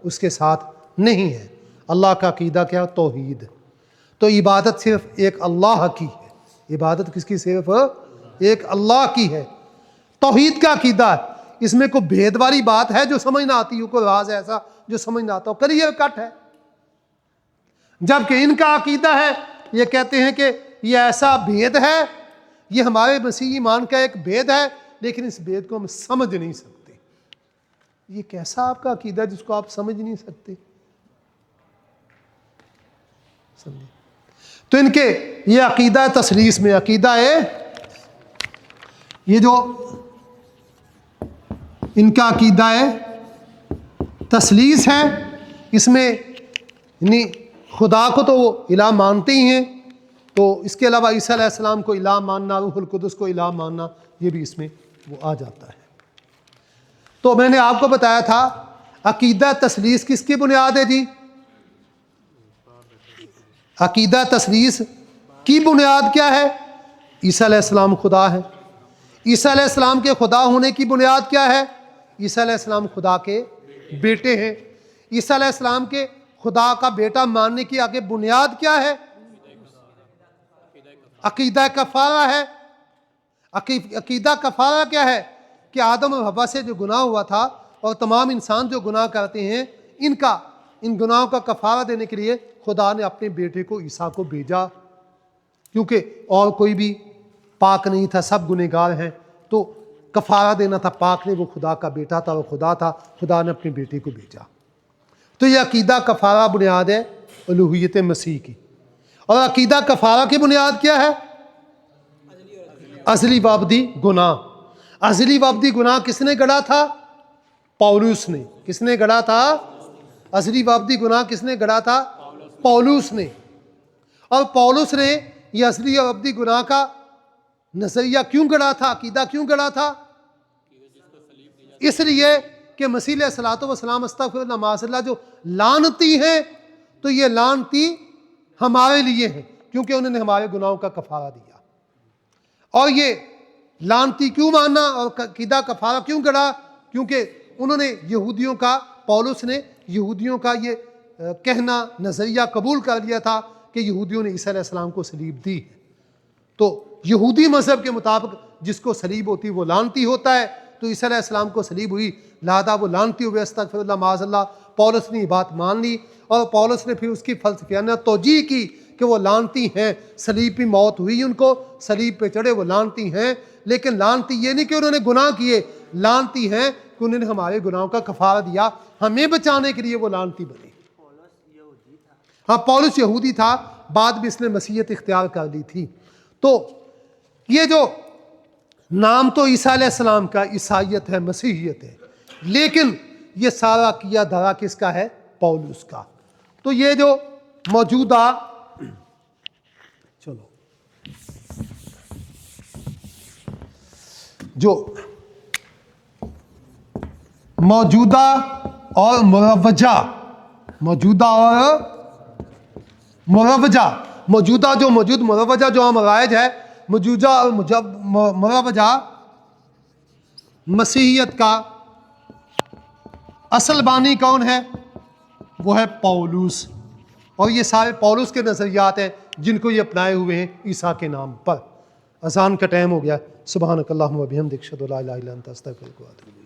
उसके साथ नहीं है। अल्लाह का अकीदा क्या? तौहीद। तो इबादत सिर्फ एक अल्लाह की है। इबादत किसकी? सिर्फ एक अल्लाह की है। तौहीद का अकीदा है। इसमें कोई भेद वाली बात है जो समझ ना आती हो, कोई राज ऐसा जो समझ ना आता हो, क्लियर कट है। जबकि इनका अकीदा है, ये कहते हैं कि ये ऐसा भेद है, ये हमारे मसीही ईमान का एक भेद है, लेकिन इस भेद को हम समझ नहीं सकते। ये कैसा आपका अकीदा है जिसको आप समझ नहीं सकते? समझे? तो इनके ये अकीदा है तसलीस में, अकीदा है ये जो इनका अकीदा है तसलीस है। इसमें यानी खुदा को तो वो इलाह मानते ही हैं, तो इसके अलावा ईसा अलैहिस्सलाम को इलाह मानना, रूहुल कुदस को इलाह मानना, ये भी इसमें वो आ जाता है। तो मैंने आपको बताया था अकीदा तसलीस किसकी बुनियाद है जी? अकीदा तसलीस की बुनियाद क्या है? ईसा अलैहिस्सलाम खुदा है। ईसा अलैहिस्सलाम के खुदा होने की बुनियाद क्या है? ईसा अलैहिस्सलाम खुदा के बेटे हैं। ईसा अलैहिस्सलाम के खुदा का बेटा मानने की आगे बुनियाद क्या है? अकीदा कफारा है। अकीदा कफारा क्या है? कि आदम और हवा से जो गुनाह हुआ था और तमाम इंसान जो गुनाह करते हैं, इन गुनाहों का कफारा देने के लिए खुदा ने अपने बेटे को ईसा को भेजा, क्योंकि और कोई भी पाक नहीं था, सब गुनहगार हैं, तो कफारा देना था पाक ने। वो खुदा का बेटा था, वो खुदा था, खुदा ने अपने बेटे को भेजा। तो ये अकीदा कफारा बुनियाद है उलूहियत मसीह की। और अकीदा कफारा की बुनियाद क्या है? अज़ली वाबदी गुनाह। अज़ली वाबदी गुनाह किसने गढ़ा था? पौलुस ने। किसने गढ़ा था? अज़ली वाबदी गुनाह किसने गढ़ा था? पौलुस ने। और पौलुस ने यह अज़ली वाबदी गुनाह का नजरिया क्यों गढ़ा था, अकीदा क्यों गढ़ा था? इसलिए कि मसीह अलैहिस्सलातु वस्सलाम अस्तग़फिरुल्लाह माज़अल्लाह जो लानती हैं, तो ये लानती हमारे लिए है, क्योंकि उन्होंने हमारे गुनाहों का कफारा दिया। और ये लानती क्यों मानना और अकीदा कफारा क्यों गढ़ा? क्योंकि उन्होंने यहूदियों का, पौलुस ने यहूदियों का ये कहना नज़रिया कबूल कर लिया था कि यहूदियों ने ईसा अलैहिस्सलाम को सलीब दी। तो यहूदी मज़हब के मुताबिक जिसको सलीब होती वो लानती होता है, तो ईसा अलैहिस्सलाम को सलीब हुई, लिहाजा वो लानती हुए अस्तग़फिरुल्लाह माज़अल्लाह। पौलुस ने ये बात मान ली और पौलुस ने फिर उसकी फ़लसफ़ियाना तौजीह की कि वो लानती हैं, सलीब पे मौत हुई उनको, सलीब पे चढ़े, वो लानती हैं। लेकिन लानती ये नहीं कि उन्होंने गुनाह किए, लानती हैं कि उन्होंने हमारे गुनाहों का कफारा दिया, हमें बचाने के लिए वो लानती बने। हाँ, पौलुस यहूदी था, बाद में इसने मसीहत इख्तियार कर ली थी। तो ये जो नाम तो ईसा अलैहिस्सलाम का ईसाइयत है, मसीहियत है, लेकिन ये सारा किया धरा किसका है? पौलुस का। तो ये जो मौजूदा, चलो, जो मौजूदा और मुरवजा, मौजूदा और मुरवजा, मौजूदा जो मौजूद, मुरवजा जो हम राइज है, मौजूदा और मुरवजा मसीहियत का असल बानी कौन है? वो है पौलुस। और ये सारे पौलुस के नज़रियात हैं जिनको ये अपनाए हुए हैं ईसा के नाम पर। अज़ान का टाइम हो गया। सुब्हानकल्लाहुम्मा व बिहम्दिक, अशहदु अल्ला इलाहा इल्ला अंता, अस्तगफिरुका व अतूबु इलैक।